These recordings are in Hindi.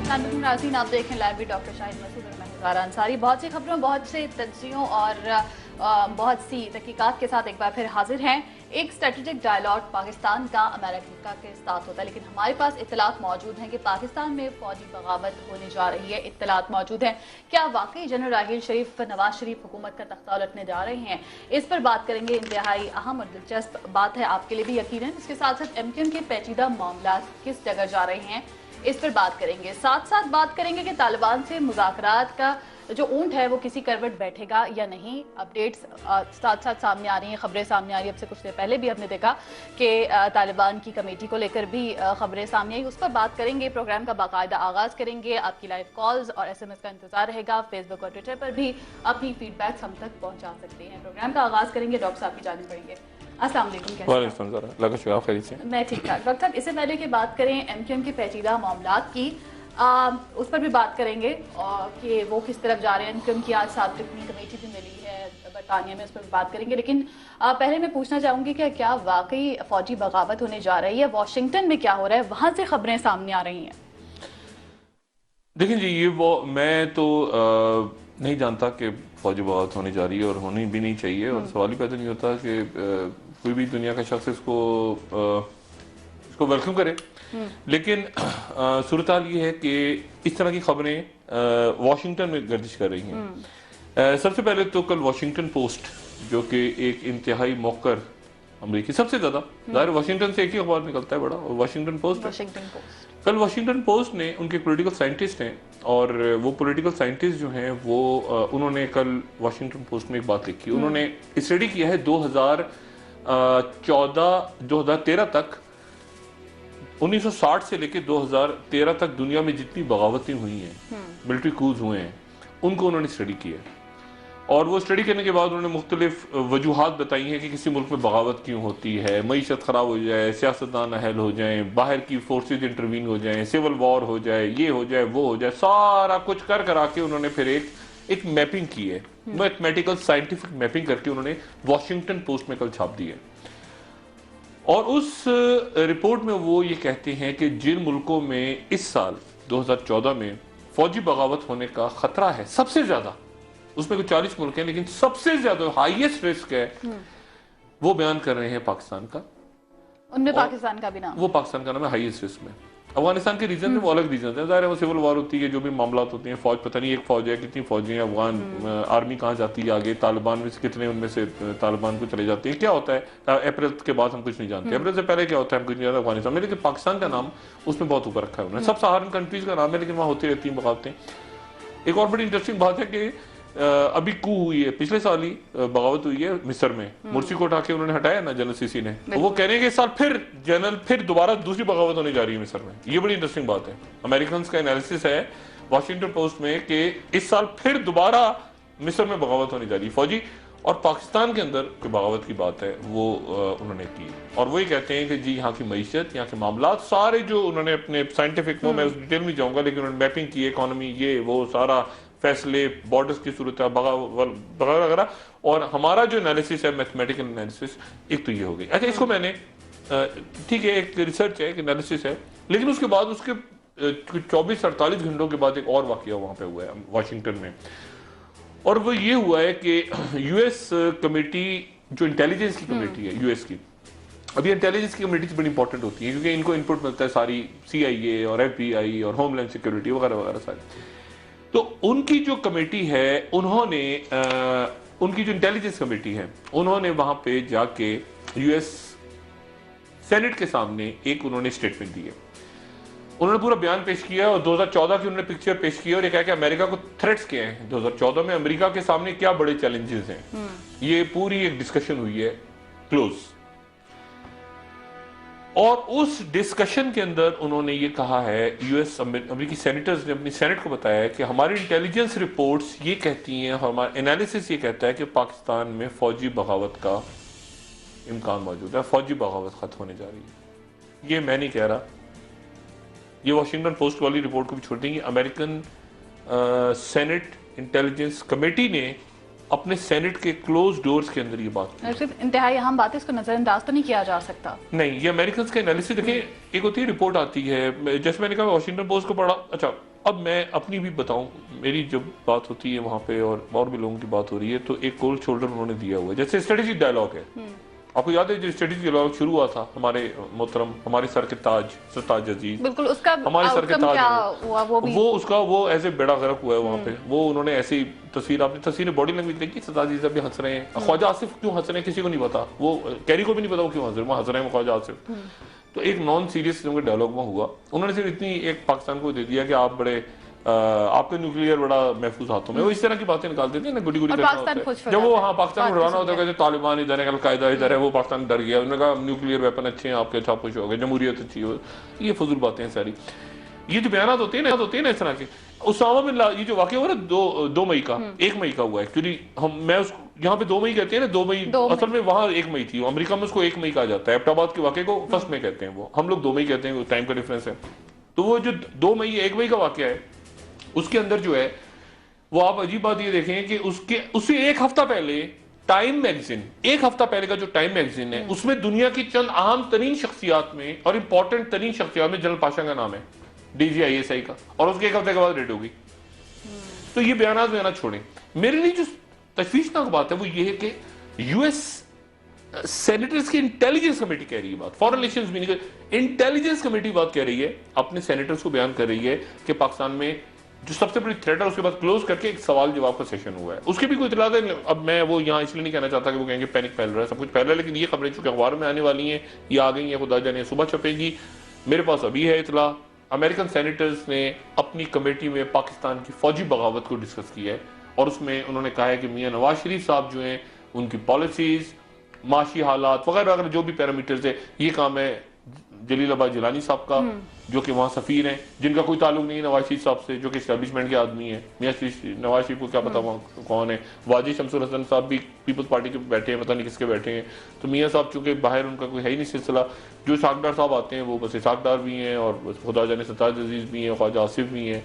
नाज़रीन, आप देखें लाइव भी डॉक्टर शाहिद मसूद और मैं ज़ारा अंसारी बहुत सी खबरों, बहुत से तज्जियों और बहुत सी तहकीकात के साथ एक बार फिर हाजिर हैं। एक स्ट्रेटेजिक डायलॉग पाकिस्तान का अमेरिका के साथ होता है, लेकिन हमारे पास इत्तलात मौजूद हैं कि पाकिस्तान में फौजी बगावत होने जा रही है। इत्तलात मौजूद हैं, क्या वाकई जनरल राहील शरीफ नवाज शरीफ हुकूमत का तख्ता उलटने जा रहे हैं? इस पर बात करेंगे। इंतहाई अहम और दिलचस्प बात है आपके लिए भी यकीनन। इसके साथ साथ एमक्यूएम के पेचीदा मामला किस जगह जा रहे हैं, इस पर बात करेंगे। साथ साथ बात करेंगे कि तालिबान से मुज़ाकरात का जो ऊंट है वो किसी करवट बैठेगा या नहीं। अपडेट्स साथ साथ सामने आ रही हैं, खबरें सामने आ रही हैं। अब से कुछ देर पहले भी हमने देखा कि तालिबान की कमेटी को लेकर भी खबरें सामने आई, उस पर बात करेंगे। प्रोग्राम का बाकायदा आगाज़ करेंगे। आपकी लाइव कॉल्स और SMS का इंतजार रहेगा। फेसबुक और ट्विटर पर भी अपनी फीडबैक्स हम तक पहुँचा सकते हैं। प्रोग्राम का आगाज़ करेंगे। डॉक्टर साहब की जाने पड़ेंगे। अस्सलाम वालेकुम। मैं ठीक ठाक। डॉक्टर साहब, इससे पहले कि बात करें एमक्यूएम के पेचीदा मामलात की, उस पर भी बात करेंगे और कि वो किस तरफ जा रहे हैं। एमक्यूएम की आज साबिक़ कमेटी भी मिली है बरतानिया में, उस पर भी बात करेंगे। लेकिन पहले मैं पूछना चाहूँगी कि क्या वाकई फौजी बगावत होने जा रही है? वाशिंगटन में क्या हो रहा है? वहाँ से खबरें सामने आ रही हैं। देखिए जी, ये वो मैं तो नहीं जानता कि फौजी बगावत होने जा रही है और होनी भी नहीं चाहिए, और सवाल ही पैदा नहीं होता कि कोई भी दुनिया का शख्स इसको वेलकम करे। लेकिन सूरत हाल ये है कि इस तरह की खबरें वाशिंगटन में गर्दिश कर रही हैं। सबसे पहले तो कल वाशिंगटन पोस्ट, जो कि एक इंतहाई मौकर अमरीकी, सबसे ज्यादा ज़ाहिर वाशिंगटन से एक ही अखबार निकलता है बड़ा, और वाशिंगटन पोस्ट। कल वाशिंगटन पोस्ट ने, उनके पॉलिटिकल साइंटिस्ट हैं, और वो पॉलिटिकल साइंटिस्ट जो हैं वो उन्होंने कल वाशिंगटन पोस्ट में एक बात लिखी। उन्होंने स्टडी किया है 2013 तक, 1960 से लेकर 2013 तक दुनिया में जितनी बगावतें हुई हैं, मिलिट्री कूज हुए हैं, उनको उन्होंने स्टडी किया है। और वो स्टडी करने के बाद उन्होंने मुख्तलिफ वजूहात बताई हैं कि किसी मुल्क में बगावत क्यों होती है। मईशत ख़राब हो जाए, सियासतदान अहल हो जाए, बाहर की फोर्सेज इंटरवीन हो जाए, सिविल वॉर हो जाए, ये हो जाए, वो हो जाए, सारा कुछ कर के उन्होंने फिर एक मैपिंग की है, मैथमेटिकल साइंटिफिक मैपिंग करके उन्होंने वाशिंगटन पोस्ट में कल छाप दी है। और उस रिपोर्ट में वो ये कहते हैं कि जिन मुल्कों में इस साल 2014 में फौजी बगावत होने का खतरा है सबसे ज्यादा, उसमें कुछ 40 मुल्क हैं, लेकिन सबसे ज्यादा हाईएस्ट रिस्क है, वो बयान कर रहे हैं पाकिस्तान का। उनमें पाकिस्तान का भी नाम, वो पाकिस्तान का नाम है हाईएस्ट रिस्क में। अफगानिस्तान के रीजन में वो अलग रीजन है, ज़ाहिर है वो सिविल वॉर होती है, जो भी मामला होते हैं, फौज पता नहीं एक फौज है, कितनी फौजें हैं, अफगान आर्मी कहाँ जाती है आगे, तालिबान में से कितने उनमें से तालिबान को चले जाते हैं, क्या होता है अप्रैल के बाद हम कुछ नहीं जानते, अप्रैल से पहले क्या होता है हम कुछ नहीं जानते अफगानिस्तान में। लेकिन पाकिस्तान का नाम उसमें बहुत ऊपर रखा है उन्होंने। सब सहारन कंट्रीज का नाम है, लेकिन वहाँ होती रहती हैं बगावतें। एक और बड़ी इंटरेस्टिंग बात है कि अभी कू हुई है, पिछले साल ही बगावत हुई है मिस्र में, मुर्सी को उठा के उन्होंने हटाया ना जनरल सीसी ने, तो वो कह रहे हैं कि इस साल फिर दोबारा दूसरी बगावत होने जा रही है मिस्र में। ये बड़ी इंटरेस्टिंग बात है। अमेरिकन का एनालिसिस है वाशिंगटन पोस्ट में कि इस साल फिर दोबारा मिस्र में बगावत होने जा रही है फौजी। और पाकिस्तान के अंदर कोई बगावत की बात है वो उन्होंने की, और वही कहते हैं कि जी यहाँ की मईशत, यहाँ के मामला सारे जो उन्होंने अपने साइंटिफिक, मैं उस डिटेल में जाऊंगा, लेकिन उन्होंने मैपिंग की, इकोनॉमी, ये वो सारा फैसले, बॉर्डर्स की सूरत वगैरह, और हमारा जो एनालिसिस है मैथमेटिकल एनालिसिस, एक तो ये हो गई। अच्छा, इसको मैंने ठीक है, एक रिसर्च है, एक एनालिसिस है, लेकिन उसके बाद उसके 24-48 घंटों के बाद एक और वाकया वहां पे हुआ है वाशिंगटन में, और वो ये हुआ है कि यूएस कमेटी, जो इंटेलिजेंस की कमेटी है यूएस की, अभी इंटेलिजेंस की कमेटी बड़ी इंपॉर्टेंट होती है क्योंकि इनको इनपुट मिलता है सारी CIA और FBI और होमलैंड सिक्योरिटी वगैरह वगैरह सारी। तो उनकी जो कमेटी है, उन्होंने उनकी जो इंटेलिजेंस कमेटी है, उन्होंने वहां पे जाके यूएस सेनेट के सामने एक उन्होंने स्टेटमेंट दी है। उन्होंने पूरा बयान पेश किया और 2014 की उन्होंने पिक्चर पेश की और ये कहा कि अमेरिका को थ्रेट्स क्या हैं 2014 में, अमेरिका के सामने क्या बड़े चैलेंजेस हैं। ये पूरी एक डिस्कशन हुई है क्लोज, और उस डिस्कशन के अंदर उन्होंने ये कहा है, यूएस अमेरिकी सेनेटर्स ने अपनी सेनेट को बताया है कि हमारी इंटेलिजेंस रिपोर्ट्स ये कहती हैं, हमारा एनालिसिस ये कहता है कि पाकिस्तान में फौजी बगावत का इम्कान मौजूद है, फौजी बगावत खत्म होने जा रही है। ये मैं नहीं कह रहा, ये वाशिंगटन पोस्ट वाली रिपोर्ट को भी छोड़ देंगे। अमेरिकन सेनेट इंटेलिजेंस कमेटी ने अपने सेनेट के क्लोज डोर्स के अंदर ये बात की। सिर्फ इंतहाई अहम बात है, इसको नजरअंदाज तो नहीं किया जा सकता। नहीं, ये अमेरिकन का एनालिसिस देखें, एक होती है रिपोर्ट आती है, जैसे मैंने कहा वाशिंगटन पोस्ट को पढ़ा, अच्छा अब मैं अपनी भी बताऊं, मेरी जब बात होती है वहां पे और भी लोगों की बात हो रही है, तो एक कोल्ड शोल्डर उन्होंने दिया हुआ है। जैसे स्ट्रेटेजिक डायलॉग है, आपको याद है जो स्ट्रेटेजिक डायलॉग शुरू हुआ था हमारे मोहतरम, हमारे सर के ताज सरताज अजीज, बिल्कुल उसका हमारे सर के ताज क्या हुआ वो भी, वो उसका वो ऐसे बेड़ा गर्क हुआ है वहां पे। वो उन्होंने ऐसी तस्वीर, आपने तस्वीर बॉडी लैंग्वेज देखी, सरताज अजीज अभी हंस रहे हैं। ख्वाजा आसिफ क्यों हंस रहे हैं किसी को नहीं पता, वो कैरी को भी नहीं पता वो क्यों हंस रहे हैं, वो हंस रहे हैं ख्वाजा आसिफ। तो एक नॉन सीरियस डायलॉग में हुआ, उन्होंने सिर्फ इतनी एक पाकिस्तान को दे दिया कि आप बड़े आपके न्यूक्लियर बड़ा महफूज हाथों में, वो इस तरह की बातें निकालते थे ना, गुडी गुडी करना होता है। जब वो पाकिस्तान को डराना होता है, तालिबान इधर है, अलकायदा इधर है, वो पाकिस्तान डर गया, उन्होंने कहा न्यूक्लियर वेपन अच्छे हैं आपके, अच्छा खुश हो गए, जमहूरियत अच्छी हो। ये फजूल बातें हैं सारी, ये जो बयान होते हैं ना इस तरह के। उसामा बिन लादेन, ये जो वाकया हुआ ना 2 मई का, 1 मई का हुआ एक्चुअली, मैं उसको यहाँ पे 2 मई कहते हैं ना, 2 मई असल में वहां 1 मई थी, अमेरिका में उसको 1 मई कहा जाता है। एबटाबाद के वाकये को 1 मई कहते हैं, वो हम लोग 2 मई कहते हैं, टाइम का डिफरेंस है। तो वो जो 2 मई 1 मई का वाकया है, उसके अंदर जो है वो, आप अजीब बात ये देखें कि उससे एक हफ्ता पहले टाइम मैगजीन, एक हफ्ता पहले का जो टाइम मैगजीन है, उसमें दुनिया की चंद अहम तरीन शख्सियात में और इंपॉर्टेंट तरीन शख्सियात में जनरल पाशा का नाम है, DGISI का, और उसके एक हफ्ते के बाद रेड होगी। तो ये बयान छोड़ें। मेरे लिए जो तशवीशनाक बात है वो ये है कि US सेनेटर्स की इंटेलिजेंस कमेटी कह रही है बात, फॉरेन रिलेशंस भी नहीं, इंटेलिजेंस कमेटी बात कह रही है, अपने सेनेटर्स को बयान कर रही है कि पाकिस्तान में जो सबसे बड़ी थ्रेट है उसके बाद क्लोज करके एक सवाल जवाब का सेशन हुआ है। उसकी भी कोई इतला है। अब मैं वो यहाँ इसलिए नहीं कहना चाहता कि वो कहेंगे पैनिक फैल रहा है, सब कुछ फैल रहा है, लेकिन ये खबरें चूंकि अखबार में आने वाली हैं, ये आ गई हैं, खुदा जाने सुबह छपेगी, मेरे पास अभी है इतला। अमेरिकन सेनेटर्स ने अपनी कमेटी में पाकिस्तान की फौजी बगावत को डिस्कस किया है, और उसमें उन्होंने कहा है कि मियां नवाज शरीफ साहब जो हैं, उनकी पॉलिसीज, माशी हालात वगैरह वगैरह जो भी पैरामीटर्स है, ये काम है जलीलाबाद जिलानी साहब का, जो कि वहाँ सफीर हैं, जिनका कोई ताल्लुक नहीं है नवाज शरीफ साहब से, जो कि एस्टेब्लिशमेंट के आदमी है। मियां नवाज शरीफ को क्या पता वहाँ कौन है। वाजिद शमसुल हसन साहब भी पीपल्स पार्टी के बैठे हैं, पता नहीं किसके बैठे हैं। तो मियां साहब चूंकि बाहर उनका कोई है ही नहीं सिलसिला, जो इसाकडार साहब आते हैं वो बस इसाकडार भी हैं, और खुदा जाने सरताज अजीज भी हैं, ख्वाजा आसिफ भी हैं।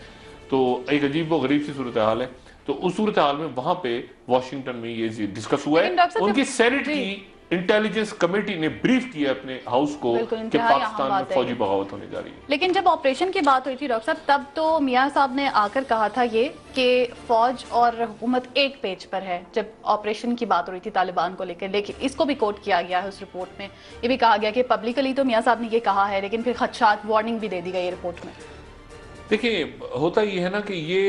तो एक अजीब व गरीब सी सूरत हाल है। तो उस सूरत हाल में वहां पे वाशिंगटन में ये डिस्कस हुआ है, उनकी सेनेट की इंटेलिजेंस कमेटी ने ब्रीफ किया अपने हाउस को कि पाकिस्तान में फौजी बगावत होने जा रही है। लेकिन जब ऑपरेशन की बात हुई थी डॉक्टर साहब, तब तो मियां साहब ने आकर कहा था ये कि फौज और हुकूमत एक पेज पर है, जब ऑपरेशन की बात हो रही थी तालिबान को लेकर। लेकिन इसको भी कोट किया गया है उस रिपोर्ट में, ये भी कहा गया कि पब्लिकली तो मियां साहब ने ये कहा है, लेकिन फिर खदशात वार्निंग भी दे दी गई रिपोर्ट में। देखिए, होता ये है ना कि ये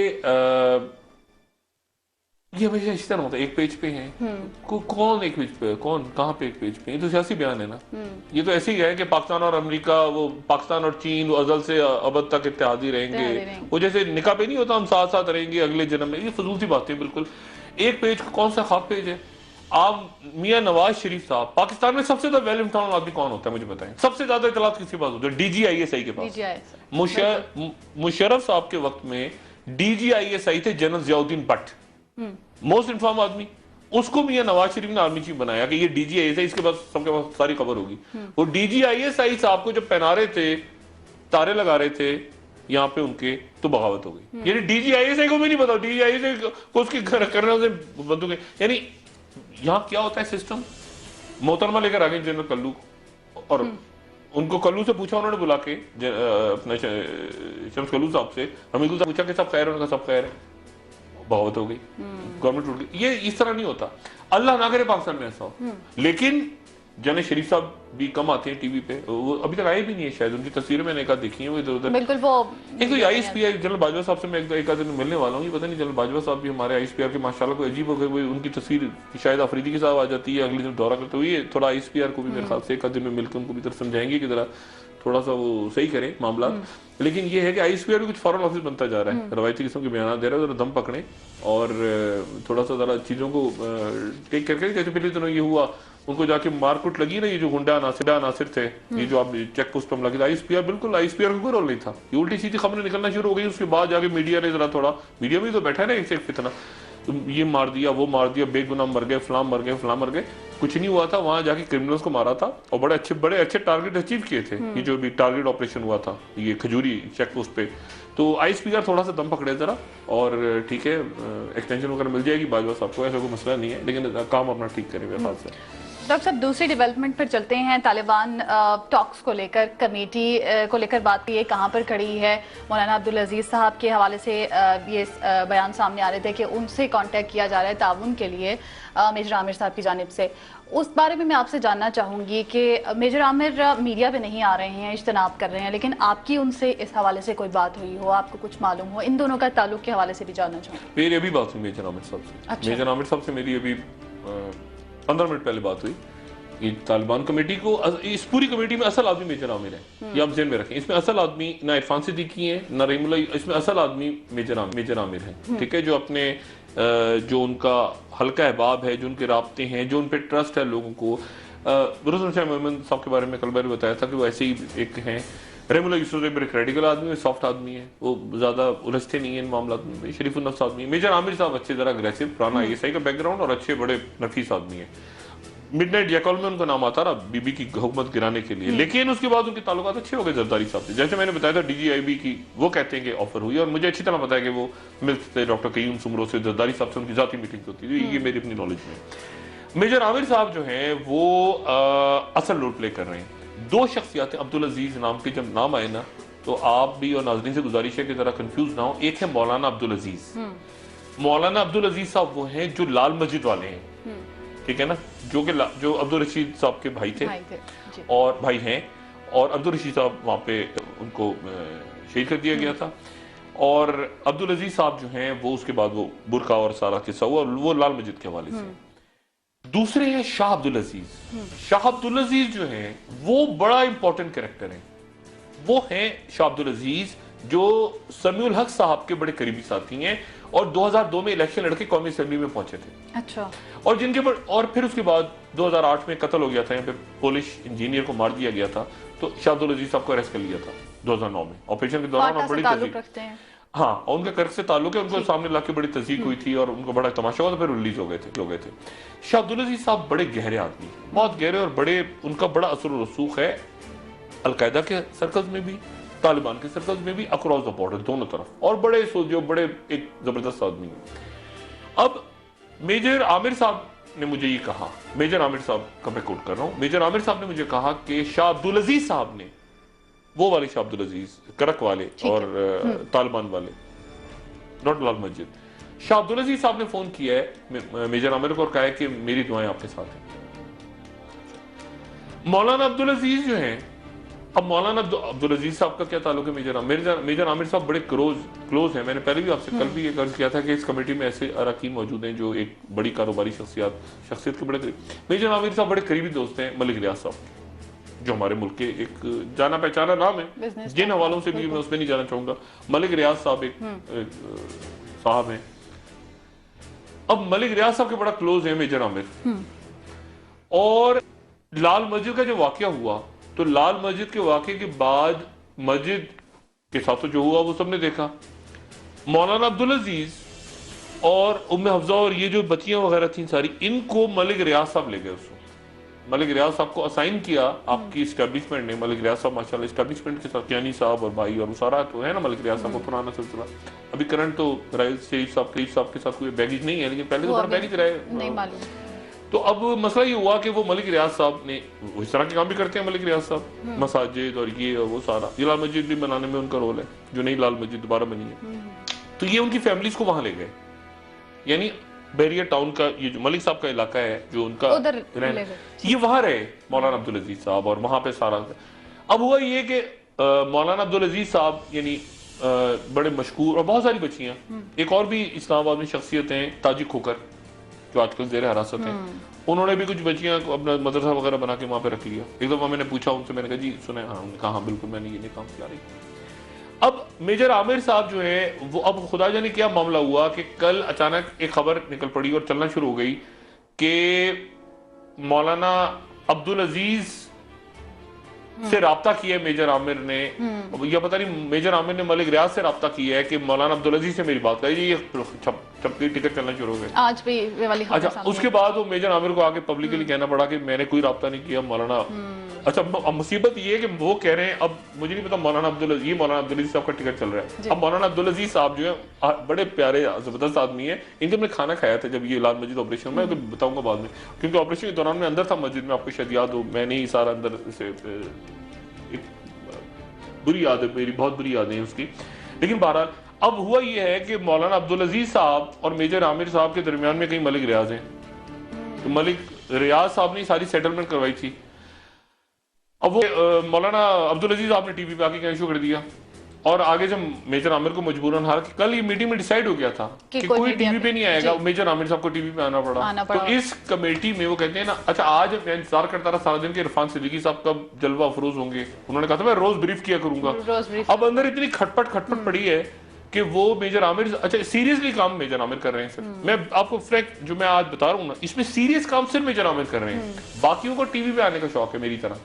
हमेशा इस तरह होता है, एक पेज पे है, कौन एक पेज पे है, कौन कहाँ पे एक पेज पे है, ये तो सियासी बयान है ना। ये तो ऐसे ही है कि पाकिस्तान और अमेरिका, वो पाकिस्तान और चीन वो अजल से अबद तक इत्तेहादी रहेंगे, वो जैसे निकाह पे नहीं होता हम साथ साथ रहेंगे अगले जन्म में, ये फजूल सी बातें बिल्कुल। एक पेज कौन सा खास पेज है। आप मियां नवाज शरीफ साहब, पाकिस्तान में सबसे ज्यादा वेल इन्फॉर्म्ड आदमी कौन होता है मुझे बताएं, सबसे ज्यादा इतलात किसके पास होती है? DGISI के पास। मुशर्रफ साहब के वक्त में DGISI थे general Ziauddin Bhatt, most inform आदमी। उसको मियां नवाज शरीफ ने आर्मी चीफ बनाया कि ये DGISI, इसके पास सबके पास सारी खबर होगी। वो DGISI साहब को जब पहना रहे थे, तारे लगा रहे थे यहाँ पे उनके, तो बगावत हो गई। यानी DGISI को भी नहीं पता, DGISI को उसके करने से बंदूकें। यानी यहाँ क्या होता है सिस्टम, मोहतरमा लेकर आ गए जनरल कल्लू, और उनको कल्लू से पूछा उन्होंने बुला के, अपने शम्स कल्लू साहब से, हमीदुल साहब पूछा कि सब खैर है, उनका सब खैर है, बगावत हो गई, गवर्नमेंट टूट गई। ये इस तरह नहीं होता, अल्लाह ना करे पाकिस्तान में ऐसा हो। लेकिन जने शरीफ साहब भी कम आते हैं टीवी पे, वो अभी तक आए भी नहीं है शायद, उनकी तस्वीरें मैंने एक आध देखी हैं वो इधर उधर। बिल्कुल वो एक तो ISPR जनरल बाजवा साहब से मैं एक आध दिन मिलने वाला हूँ, ये पता नहीं जनरल बाजवा साहब भी हमारे ISPR के माशाल्लाह को अजीब हो गए, उनकी तस्वीर शायद अफरीदी के साथ आ जाती है, अगले दिन दौरा करते हुए थोड़ा ISPR को भी मेरे ख्याल से एक आध दिन में मिलकर उनको भी तरफ समझाएंगे कि जरा थोड़ा सा वो सही करें मामला। लेकिन ये है कि ISPR भी कुछ फॉरेन ऑफिस बनता जा रहा है, रवायती किस्म के बयान दे रहा है, जरा दम पकड़े और थोड़ा सा जरा चीजों को टेक करके। जैसे पिछले दिनों ये हुआ, उनको जाके मारकुट लगी ना, ये जो गुंडा नासिर थे, ये जो आप चेक पोस्ट पर लगे, ISPR बिल्कुल ISPR का कोई रोल नहीं था, ये उल्टी सीधी खबरें निकलना शुरू हो गई। उसके बाद जाके मीडिया ने जरा थोड़ा, मीडिया में तो बैठा है ना एक फितना, तो ये मार दिया वो मार दिया, बेगुनाह मर गए, फलां मर गए, फलां मर गए, कुछ नहीं हुआ था। वहां जाके क्रिमिनल्स को मारा था और बड़े अच्छे टारगेट अचीव किए थे। ये जो भी टारगेट ऑपरेशन हुआ था ये खजूरी चेक पोस्ट पे, तो ISPR थोड़ा सा दम पकड़े जरा, और ठीक है एक्सटेंशन वगैरह मिल जाएगी बाजवा साहब को, ऐसा कोई मसला नहीं है, लेकिन काम अपना ठीक करें मेरे ख्याल से। डॉक्टर साहब, दूसरी डेवलपमेंट पर चलते हैं। तालिबान टॉक्स को लेकर, कमेटी को लेकर बात की है, कहाँ पर खड़ी है? मौलाना अब्दुल अजीज साहब के हवाले से ये बयान सामने आ रहे थे कि उनसे कांटेक्ट किया जा रहा है ताउन के लिए मेजर आमिर साहब की जानिब से। उस बारे में मैं आपसे जानना चाहूँगी कि मेजर आमिर मीडिया पे नहीं आ रहे हैं, इज्तनाब कर रहे हैं, लेकिन आपकी उनसे इस हवाले से कोई बात हुई हो, आपको कुछ मालूम हो, इन दोनों का ताल्लुक के हवाले से भी जानना चाहूँगी। मेरी अभी बात हुई मेजर आमिर साहब से। अच्छा। मेजर आमिर साहब से मेरी अभी 15 मिनट पहले बात हुई। ये तालिबान कमेटी को, इस पूरी कमेटी में असल आदमी मेजर आमिर है, ये आप ज़हन में रखें। इसमें असल आदमी ना इरफान सिद्दीकी है ना रहीमुल्ला, इसमें असल आदमी मेजर आमिर है, ठीक है। जो अपने जो उनका हल्का अहबाब है, जो उनके राब्ते हैं, जो उन पर ट्रस्ट है लोगों को। रसूल शाह मोहम्मद साहब के बारे में कल मैंने बताया था कि वो ऐसे ही एक हैं। रहीमुल्ला यूसुफ बड़े क्रेडिकल आदमी है, सॉफ्ट आदमी है, वो ज़्यादा उलझते नहीं है इन मामला में, शरीफुल नफ्स आदमी है। मेजर आमिर साहब अच्छे ज़रा अग्रेसिव, पुराना ISI का बैकग्राउंड और अच्छे बड़े नफीस आदमी है। मिडनाइट जैकॉल में उनका नाम आता रहा बीबी की हुकूमत गिराने के लिए, लेकिन उसके बाद उनके ताल्लुकात अच्छे हो गए जरदारी साहब से। जैसे मैंने बताया था DGIB की, वो कहते हैं कि ऑफर हुई, और मुझे अच्छी तरह पता है कि वो मिलते थे डॉक्टर कयूम सुमरो से, जरदारी साहब से उनकी जाती मीटिंग होती थी, ये मेरी अपनी नॉलेज में। मेजर आमिर साहब जो हैं वो असल रोल प्ले कर रहे हैं। दो शख्सियात अब्दुल अजीज नाम के जब नाम आए ना, तो आप भी और नाज़रीन से गुजारिश है कि जरा कंफ्यूज ना हो। एक है मौलाना अब्दुल अजीज। मौलाना अब्दुल अजीज साहब वो हैं जो लाल मस्जिद वाले हैं, ठीक है ना, जो अब्दुल रशीद साहब के भाई थे और भाई हैं, और अब्दुल रशीद साहब वहाँ पे उनको शहीद कर दिया गया था। और अब्दुल अजीज साहब जो हैं वो उसके बाद वो बुरका और सारा किस्सा हुआ, वो लाल मस्जिद के हवाले से। दूसरे हैं शाह अब्दुल अजीज। शाह अब्दुल अजीज जो हैं वो बड़ा इंपॉर्टेंट कैरेक्टर हैं। वो हैं शाह अब्दुल अजीज जो समीउल हक साहब के बड़े करीबी साथी हैं, और 2002 में इलेक्शन लड़के कौमी असेंबली में पहुंचे थे। अच्छा। और जिनके और फिर उसके बाद 2008 में कत्ल हो गया था, यहाँ पे पोलिश इंजीनियर को मार दिया गया था, तो शाह अब्दुल अजीज साहब को अरेस्ट कर लिया था 2009 में ऑपरेशन के दौरान। बड़ी रखते हैं। हाँ, और उनका कर्क से ताल्लुक है, उनको सामने लाके बड़ी तस्दीक हुई थी और उनको बड़ा तमाशा हुआ, तो फिर रिलीज हो गए थे। शाह अब्दुल अजीज साहब बड़े गहरे आदमी, बहुत गहरे, और बड़े उनका बड़ा असर और रसूख है अलकायदा के सर्कल्स में भी, तालिबान के सर्कल्स में भी, अक्रॉस द बॉर्डर दोनों तरफ, और बड़े जो बड़े एक जबरदस्त आदमी है। अब मेजर आमिर साहब ने मुझे ये कहा, मेजर आमिर साहब का मैं कोट कर रहा हूं, मेजर आमिर साहब ने मुझे कहा कि शाह अब्दुल अजीज साहब ने, वो वाले शाह अब्दुल अजीज करक वाले और तालिबान वाले, नॉट लाल मस्जिद, शाह अब्दुल अजीज साहब ने फोन किया है मेजर आमिर को और कहा है कि मेरी दुआएं आपके साथ हैं। मौलाना अब्दुल अजीज जो हैं, अब मौलाना अब्दुल अजीज साहब का क्या ताल्लुक है मेजर आमिर साहब बड़े क्लोज हैं। मैंने पहले भी आपसे कल भी ये अर्ज किया था कि इस कमेटी में ऐसे अरकान मौजूद हैं जो एक बड़ी कारोबारी शख्सियत के बड़े करीब। मेजर आमिर साहब बड़े करीबी दोस्त हैं मलिक रियाज साहब, जो हमारे मुल्क के एक जाना पहचाना नाम है, जिन हवालों से भी मैं उसमें नहीं जाना चाहूंगा। मलिक रियाज साहब एक साहब हैं। अब मलिक रियाज साहब के बड़ा क्लोज है मेजर आमिर। और लाल मस्जिद का जो वाकया हुआ, तो लाल मस्जिद के वाकये के बाद मस्जिद के साथ जो हुआ वो सबने देखा। मौलाना अब्दुल अजीज और उम्मे हफ्जा और ये जो बच्चियां वगैरह थी सारी, इनको मलिक रियाज साहब ले गए। उसको मलिक रियाज साहब को असाइन किया आपकी स्टैब्लिशमेंट ने। मलिक रियाज साहब माशाल्लाह स्टैब्लिशमेंट के साथ, यानी साहब और भाई और सारा तो है ना मलिक रियाज साहब को पुराना सिलसिला। अभी करंट तो शरीफ साहब के साथ कोई बैगेज नहीं है, लेकिन पहले तो बड़ा बैगेज रहे, नहीं मालूम। तो अब मसला ये हुआ कि वो मलिक रियाज साहब ने इस तरह के काम भी करते हैं। मलिक रियाज साहब मसाजिद और ये और वो सारा, ये लाल मस्जिद भी बनाने में उनका रोल है, जो नई लाल मस्जिद दोबारा बनी है। तो ये उनकी फैमिलीज को वहां ले गए, यानी बैरियर टाउन का ये जो मलिक साहब का इलाका है, जो उनका ये वहां रहे मौलाना अब्दुल अजीज साहब, और वहां पे सारा। अब हुआ ये कि मौलाना अब्दुल अजीज साहब यानी बड़े मशहूर, और बहुत सारी बच्चियां, एक और भी इस्लामाबाद में शख्सियत हैं ताजी खोकर, जो आजकल जेर हिरासत है, उन्होंने भी कुछ बच्चियां अपना मदरसा वगैरह बना के वहां पे रख लिया। एक दफा मैंने पूछा उनसे, मैंने कहा जी सुने? हाँ, उन्होंने कहा हाँ बिल्कुल, मैंने ये काम किया रही। अब मेजर आमिर साहब जो है वो, अब खुदा जाने क्या मामला हुआ कि कल अचानक एक खबर निकल पड़ी और चलना शुरू हो गई कि मौलाना अब्दुल अजीज से राब्ता किया है मेजर आमिर ने, या पता नहीं मेजर आमिर ने मलिक रियाज से राब्ता किया है कि मौलाना अब्दुल अजीज से मेरी बात करी। ये छपकी टिकट चलना शुरू हो गए आज भी वाली खबर। अच्छा, उसके बाद वो मेजर आमिर को आके पब्लिकली कहना पड़ा कि मैंने कोई राब्ता नहीं किया, मौलाना अच्छा, अब मुसीबत ये है कि वो कह रहे हैं, अब मुझे नहीं पता मौलाना अब्दुल अजीज साहब का टिकट चल रहा है। अब मौलाना अब्दुल अजीज साहब जो है बड़े प्यारे जबरदस्त आदमी है, इनके मैंने खाना खाया था जब ये लाल मस्जिद ऑपरेशन में, तो बताऊंगा बाद में, क्योंकि ऑपरेशन के दौरान मैं अंदर था मस्जिद में, आपको शायद याद हो, मैंने ही सारा अंदर से एक बुरी याद है मेरी, बहुत बुरी यादें हैं उसकी। लेकिन बहरहाल अब हुआ ये है कि मौलाना अब्दुल अजीज साहब और मेजर आमिर साहब के दरमियान में कई मलिक रियाज हैं, तो मलिक रियाज साहब ने सारी सेटलमेंट करवाई थी। अब वो मौलाना अब्दुल अजीज आपने टीवी पे आके कहना शुरू कर दिया, और आगे जब मेजर आमिर को मजबूरन, हालांकि कल ये मीटिंग में डिसाइड हो गया था कि कोई टीवी पे नहीं आएगा, मेजर आमिर साहब को टीवी पे आना पड़ा। तो इस कमेटी में वो कहते हैं ना, अच्छा आज मैं इंतजार करता रहा सारा दिन के इरफान सिद्दीकी साहब कब जलवा अफरोज होंगे, उन्होंने कहा था मैं रोज ब्रीफ किया करूंगा। अब अंदर इतनी खटपट पड़ी है कि वो मेजर आमिर, अच्छा सीरियसली काम मेजर आमिर कर रहे हैं सर, मैं आपको फ्रैंक जो मैं आज बता रहा हूँ ना, इसमें सीरियस काम सिर्फ मेजर आमिर कर रहे हैं, बाकियों को टीवी पे आने का शौक है, मेरी तरह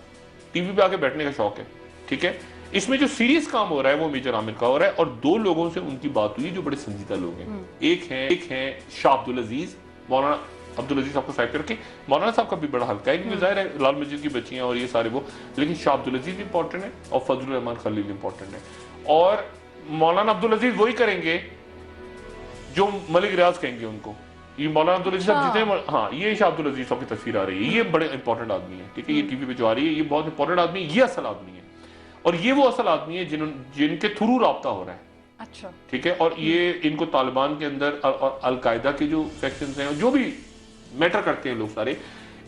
टीवी पे आके बैठने का शौक है, ठीक है। इसमें जो सीरियस काम हो रहा है वो मेजर आमिर का हो रहा है, और दो लोगों से उनकी बात हुई जो बड़े संजीदा लोग हैं। एक हैं शाह अब्दुल अजीज, मौलाना अब्दुल अजीज साहब को साइड करके, मौलाना साहब का भी बड़ा हल्का है, क्योंकि जाहिर है लाल मस्जिद की बच्चियां और ये सारे वो, लेकिन शाह अब्दुल अजीज इंपॉर्टेंट है और फजलुर रहमान खलील इंपॉर्टेंट है, और मौलाना अब्दुल अजीज वही करेंगे जो मलिक रियाज कहेंगे उनको। ये मौलाना अब्दुल अजीज साहब जितने, हाँ ये शाह अब्दुल अजीज साहब की तस्वीर आ रही है, ये बड़े इंपॉर्टेंट आदमी है, ठीक है, ये टीवी पे जो आ रही है ये बहुत इंपॉर्टेंट आदमी है, ये असल आदमी है, और ये वो असल आदमी है जिनके थ्रू राब्ता हो रहा है। अच्छा, ठीक है, और ये इनको तालिबान के अंदर और अलकायदा के जो सेक्शंस हैं, जो भी मैटर करते हैं लोग सारे,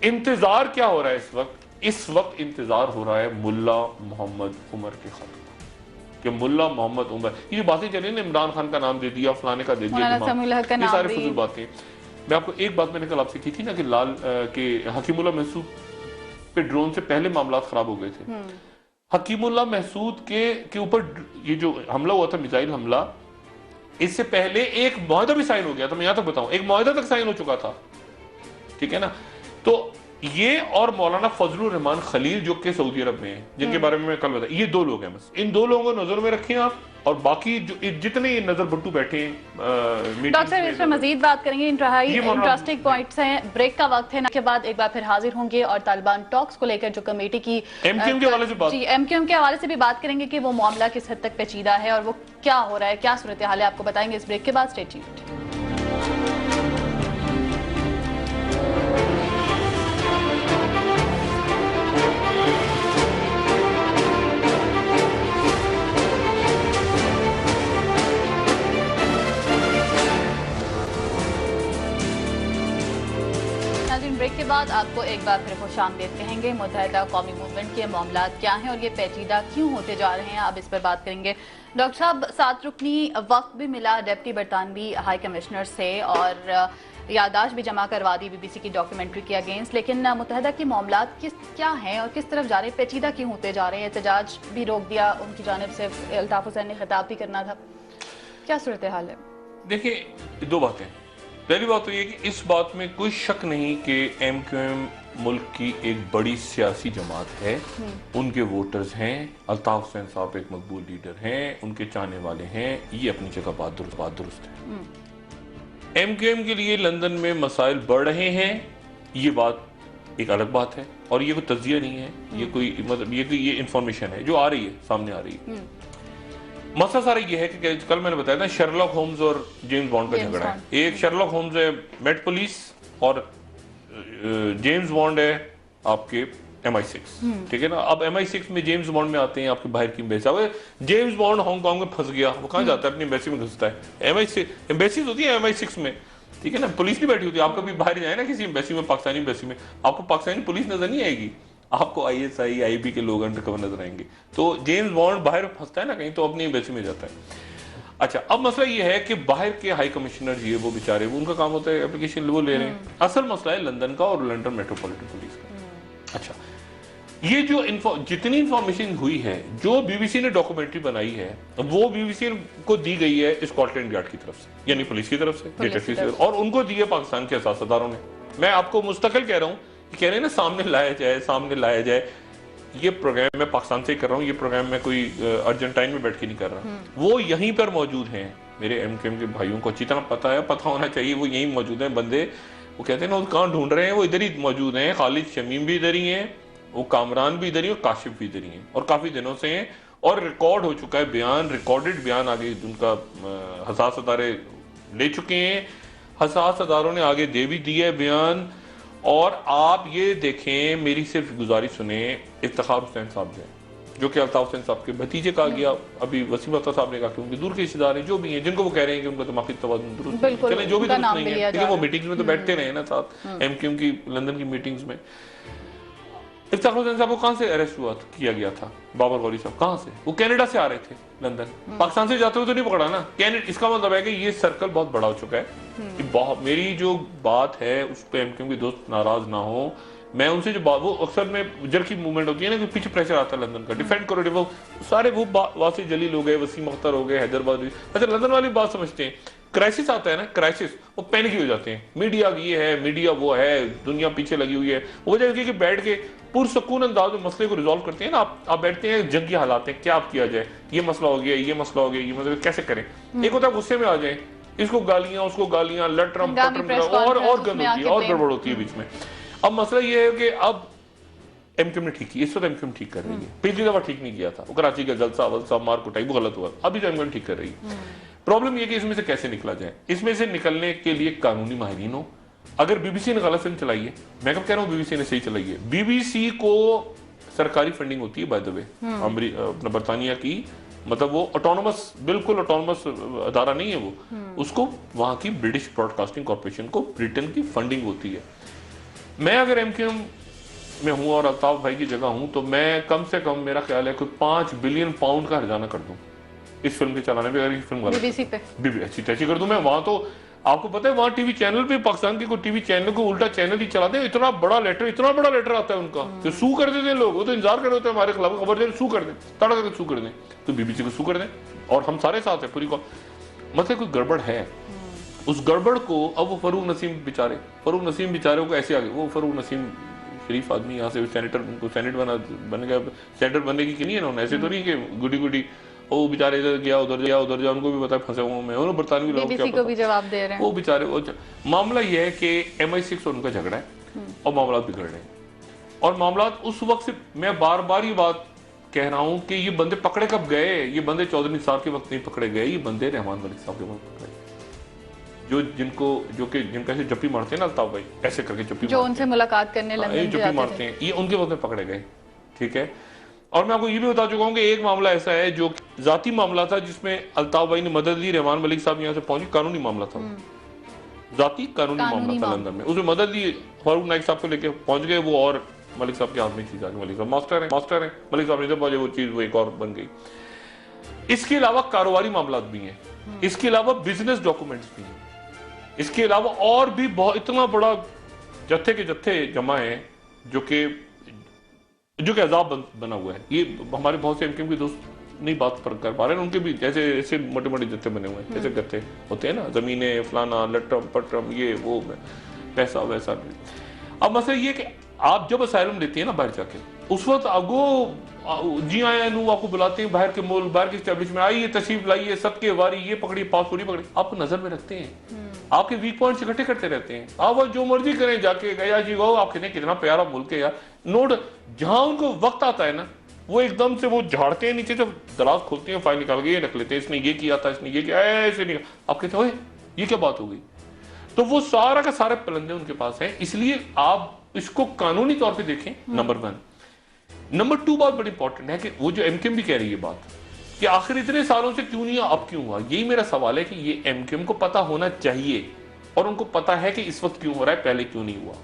इंतजार क्या हो रहा है इस वक्त इंतजार हो रहा है मुल्ला मोहम्मद उमर के खत कि मुल्ला मोहम्मद उमर, ये बातें चली ना, इमरान खान का नाम दे दिया, फलाने का दे दिया, ये सारे फजूल बातें। मैं आपको एक बात मैंने कल आपसे की थी ना कि लाल के हकीमुल्लाह महसूद पे ड्रोन से पहले मामला खराब हो गए थे। हकीमुल्लाह महसूद के ऊपर ये जो हमला हुआ था, मिसाइल हमला, इससे पहले एक मुआहदा भी साइन हो गया था, मैं यहां तक बताऊं, एक मुआहदा तक साइन हो चुका था, ठीक है ना। तो ये और मौलाना फजलुर रहमान खलील जो कि सऊदी अरब में हैं, जिनके बारे में मैं कल बताया, ये दो लोग हैं, बस इन दो लोगों को नजर में रखें आप, और बाकी जो जितने ये नजर बट्टू बैठे हैं। डॉक्टर साहब इस पर मजीद बात करेंगे, इंटरेस्टिंग पॉइंट्स हैं, ब्रेक का वक्त है ना, के बाद एक बार फिर हाजिर होंगे और तालिबान टॉक्स को लेकर जो कमेटी की एमक्यूएम के हवाले से बात, जी एमक्यूएम के हवाले से भी बात करेंगे कि वो मामला किस हद तक पेचीदा है और वो क्या हो रहा है, क्या सूरत हाल है, आपको बताएंगे इस ब्रेक के बाद। Stay tuned. ब्रेक के बाद आपको एक बार फिर खुशामदीद कहेंगे। मुत्तहिदा कौमी मूवमेंट के मामला क्या हैं और ये पेचीदा क्यों होते जा रहे हैं, अब इस पर बात करेंगे। डॉक्टर साहब, 7 रुकनी वक्त भी मिला डेप्टी बरतानवी हाई कमिश्नर से और यादाश्त भी जमा करवा दी बीबीसी की डॉक्यूमेंट्री के अगेंस्ट, लेकिन मुत्तहिदा के मामला क्या हैं और किस तरफ जा रहे हैं, पेचीदा क्यों होते जा रहे हैं? एहतजाज भी रोक दिया उनकी जानिब से, अल्ताफ हुसैन ने खिताब भी करना था, क्या सूरत हाल है? देखिए, दो बातें। पहली बात तो ये कि इस बात में कोई शक नहीं कि एमक्यूएम मुल्क की एक बड़ी सियासी जमात है, उनके वोटर्स हैं, अल्ताफ हुसैन साहब एक मकबूल लीडर हैं, उनके चाहने वाले हैं, ये अपनी जगह बात दुरुस्त है। एमक्यूएम के लिए लंदन में मसाइल बढ़ रहे हैं, ये बात एक अलग बात है, और ये कोई तज्जिया नहीं है, ये कोई मतलब ये इंफॉर्मेशन है जो आ रही है, सामने आ रही है। मसला सारा ये है कि कल मैंने बताया था शर्लॉक होम्स और जेम्स बॉन्ड का झगड़ा है। एक शर्लॉक होम्स है मेट पुलिस और जेम्स बॉन्ड है आपके MI6, ठीक है ना। अब MI6 में जेम्स बॉन्ड में आते हैं आपके बाहर की एम्बेसी। जेम्स बॉन्ड हांगकांग में फंस गया, वो कहाँ जाता है? अपनी एम्बेसी में घुसता है। MI6 एम्बेसीज होती है MI6 में, ठीक है ना, पुलिस नहीं बैठी होती। आप कभी बाहर जाए ना किसी एम्बेसी में, पाकिस्तानी एम्बेसी में, आपको पाकिस्तानी पुलिस नजर नहीं आएगी, आपको ISI IB के लोग अंडरकवर नजर आएंगे। तो जेम्स बॉन्ड बाहर फंसता है ना कहीं, तो अपनी एम्बेसी में जाता है। अच्छा, अब मसला ये है कि बाहर के हाई कमिश्नर जी वो बेचारे, वो उनका काम होता है एप्लीकेशन वो ले रहे हैं। असल मसला है लंदन का और लंदन मेट्रोपॉलिटन पुलिस का। अच्छा, ये जो जितनी इंफॉर्मेशन हुई है, जो BBC ने डॉक्यूमेंट्री बनाई है, वो BBC को दी गई है स्कॉटलैंड यार्ड की तरफ से, यानी पुलिस की तरफ से, और उनको दी है पाकिस्तान के सियासतदारों ने। मैं आपको मुस्तकिल कह रहा हूँ, कह रहे हैं ना सामने लाया जाए। ये प्रोग्राम मैं पाकिस्तान से कर रहा हूँ, ये प्रोग्राम मैं कोई अर्जेंटाइन में बैठ के नहीं कर रहा, वो यहीं पर मौजूद हैं। मेरे एमक्यूएम के भाइयों को अच्छी तरह पता है, पता होना चाहिए, वो यहीं मौजूद हैं बंदे। वो कहते हैं ना, वो कहाँ ढूंढ रहे हैं, वो इधर ही मौजूद हैं। खालिद शमीम भी इधर ही हैं, वो कामरान भी इधर ही और काशिफ भी इधर ही हैं और काफी दिनों से हैं और रिकॉर्ड हो चुका है बयान, रिकॉर्डेड बयान आगे उनका हसास अदारे ले चुके हैं, हसास अदारों ने आगे दे भी दिया है बयान। और आप ये देखें, मेरी सिर्फ गुजारिश सुने, इफ्तिखार हुसैन साहब जो कि अल्ताफ हुसैन साहब के भतीजे कहा गया, अभी वसीम अख्तर साहब ने कहा कि उनके दूर के रिश्तेदार हैं जो भी हैं, जिनको वो कह रहे हैं कि उनका दिमागी तवाज़ुन दुरुस्त नहीं है, चले जो भी दुरुस्त नहीं है, लेकिन वो मीटिंग्स में तो बैठते रहे ना साथ, एमक्यूएम की लंदन की मीटिंग्स में। इफ्तिखार हुसैन साहब को कहाँ से अरेस्ट हुआ किया गया था? बाबर गौरी साहब कहाँ से? वो कनाडा से आ रहे थे लंदन, पाकिस्तान से जाते हुए तो नहीं पकड़ा ना। इसका मतलब है कि ये सर्कल बहुत बड़ा हो चुका है कि बहुत, मेरी जो बात है उस पर एमक्यूएम के दोस्त नाराज ना हो, मैं उनसे जो बात, वो अक्सर में जर की मूवमेंट होती है ना कि पीछे प्रेशर आता है लंदन का, डिफेंड करो, वो सारे वो वासी जलील हो गए, वसीम अख्तर हो गए, हैदराबाद। अच्छा, लंदन वाली बात समझते हैं, क्राइसिस आता है ना, क्राइसिस, वो पैनिक हो जाते हैं, मीडिया ये है, मीडिया वो है, दुनिया पीछे लगी हुई है। वो वजह है कि बैठ के पुरसकून अंदाज में मसले को रिजॉल्व करते हैं ना, आप बैठते हैं जंगी हालात हैं, क्या आप किया जाए, ये मसला हो गया, ये मसला हो गया, ये मसला कैसे करें। एक होता है गुस्से में आ जाए, इसको गालियां उसको गालियां, लटरम पटरम और गंद होती है और गड़बड़ होती है बीच में। अब मसला ये है कि अब एमक्यूएम ने ठीक किया, इस वक्त एमक्यूएम ठीक कर रही है, पिछली दफा ठीक नहीं किया था, वो कराची का जलसा वलसा मार कुटाई वो गलत हुआ, अभी तो एमक्यूएम ठीक कर रही है। प्रॉब्लम ये कि इसमें से कैसे निकला जाए, इसमें से निकलने के लिए कानूनी माहिरीन हो। अगर बीबीसी ने गलत फिल्म चलाई है, मैं कब कह रहा हूँ बीबीसी ने सही चलाई है, बीबीसी को सरकारी फंडिंग होती है बाय द वे, अपना बरतानिया की, मतलब वो ऑटोनोमस, बिल्कुल ऑटोनोमस अदारा नहीं है वो, उसको वहां की ब्रिटिश ब्रॉडकास्टिंग कॉर्पोरेशन को ब्रिटेन की फंडिंग होती है। मैं अगर एमक्यूएम में हूं और अल्ताफ भाई की जगह हूं तो मैं कम से कम, मेरा ख्याल है कोई 5 बिलियन पाउंड का हर्जाना कर दूं इस फिल्म के चलाने में। अगर ये फिल्म बीबीसी पे अच्छी तैसी कर दूं मैं, वहां तो आपको पता है वहां टीवी चैनल पे, पाकिस्तान के कोई टीवी चैनल को उल्टा चैनल ही चलाते हैं, इतना बड़ा लेटर आता है उनका, तो सू कर देते हैं लोग, वो तो इंतजार कर रहे होते हैं हमारे खिलाफ खबर दे, सू कर दें, तड़ा करके सू कर दें, तो बीबीसी को सू कर दें और हम सारे साथ है पूरी को। मतलब कोई गड़बड़ है, उस गड़बड़ को अब वो फरूक नसीम बेचारे को ऐसे आ गए, वो फरूक नसीम शरीफ आदमी, यहाँ से सेनेटर, उनको सेनेट बन गया, सेनेटर बनने की नहीं है ना, ऐसे तो नहीं कि गुडी वो बेचारे इधर गया उधर जा, उनको भी पता फंसे हुए मैं, उन्होंने बरतानवी लोग बीबीसी को भी जवाब दे रहे हैं, वो बेचारे। वो मामला ये है कि MI6 और उनका झगड़ा है और मामला बिगड़ रहे हैं, और मामला उस वक्त से, मैं बार बार ये बात कह रहा हूं कि ये बंदे पकड़े कब गए, ये बंदे चौधरी निसार के वक्त नहीं पकड़े गए, ये बंदे रहमान मलिक साहब के वक्त पकड़े, जिनका ऐसे जप्पी मारते हैं ना अल्ताफ भाई, ऐसे करके जप्पी, जो उनसे मुलाकात करने लंदन जप्पी मारते हैं, ये उनके वक्त में पकड़े गए। ठीक है, और मैं आपको ये भी बता चुका हूं कि एक मामला ऐसा है जो जाती मामला था, जिसमें अल्ताफ भाई ने मदद दी, रहमान मलिक साहब यहाँ से पहुंचे, कानूनी मामला था, जाती कानूनी मामला था लंदन में, उसमें मदद दी, फारूक नाइक साहब को लेके पहुंच गए वो, और मलिक साहब के हाथ में चीज आ गई, मलिक साहब मास्टर है, मलिक साहब ने जब पहुंचे वो चीज वो एक और बन गई। इसके अलावा कारोबारी मामला भी हैं, इसके अलावा बिजनेस डॉक्यूमेंट्स भी हैं, इसके अलावा और भी बहुत, इतना बड़ा जत्थे के जत्थे जमा है जो कि अजाब बना हुआ है। ये हमारे बहुत से एमक्यूएम के दोस्त नहीं बात पर कर पा रहे हैं, उनके भी जैसे ऐसे मोटे मोटे जत्थे बने हुए हैं, जैसे गत्थे होते हैं ना, जमीनें फलाना लटरम पटरम ये वो, पैसा वैसा। अब मसला ये कि आप जब असाइलम लेते हैं ना बाहर जाके, उस वक्त आपको जी आए आपको बुलाते हैं, बाहर के मुल्क, बाहर की एस्टेब्लिशमेंट, आइए तशरीफ लाइए, सबके वारी, ये पकड़ी पासपोर्ट पकड़ी, आपको नजर में रखते हैं, आपके वीक पॉइंट्स इकट्ठे करते रहते हैं, आप जो मर्जी करें जाके, गया जी वो आप कहते हैं कितना प्यारा मुल्क है यार, नोट जहां उनको वक्त आता है ना, वो एकदम से वो झाड़ते हैं नीचे, जब दराज खोलते हैं फाइल निकाल के ये रख लेते हैं, इसने ये किया था, इसने ये किया, ऐसे नहीं, आप कहते हैं ये क्या बात हो गई। तो वो सारा का सारे पलंदे उनके पास हैं, इसलिए आप इसको कानूनी तौर पे देखें, नंबर 1। नंबर 2 बात बड़ी इंपॉर्टेंट है कि वो जो एमक्यूएम भी कह रही है बात कि आखिर इतने सालों से क्यों नहीं, अब क्यों हुआ, यही मेरा सवाल है कि ये एमक्यूएम को पता होना चाहिए, और उनको पता है कि इस वक्त क्यों हो रहा है, पहले क्यों नहीं हुआ,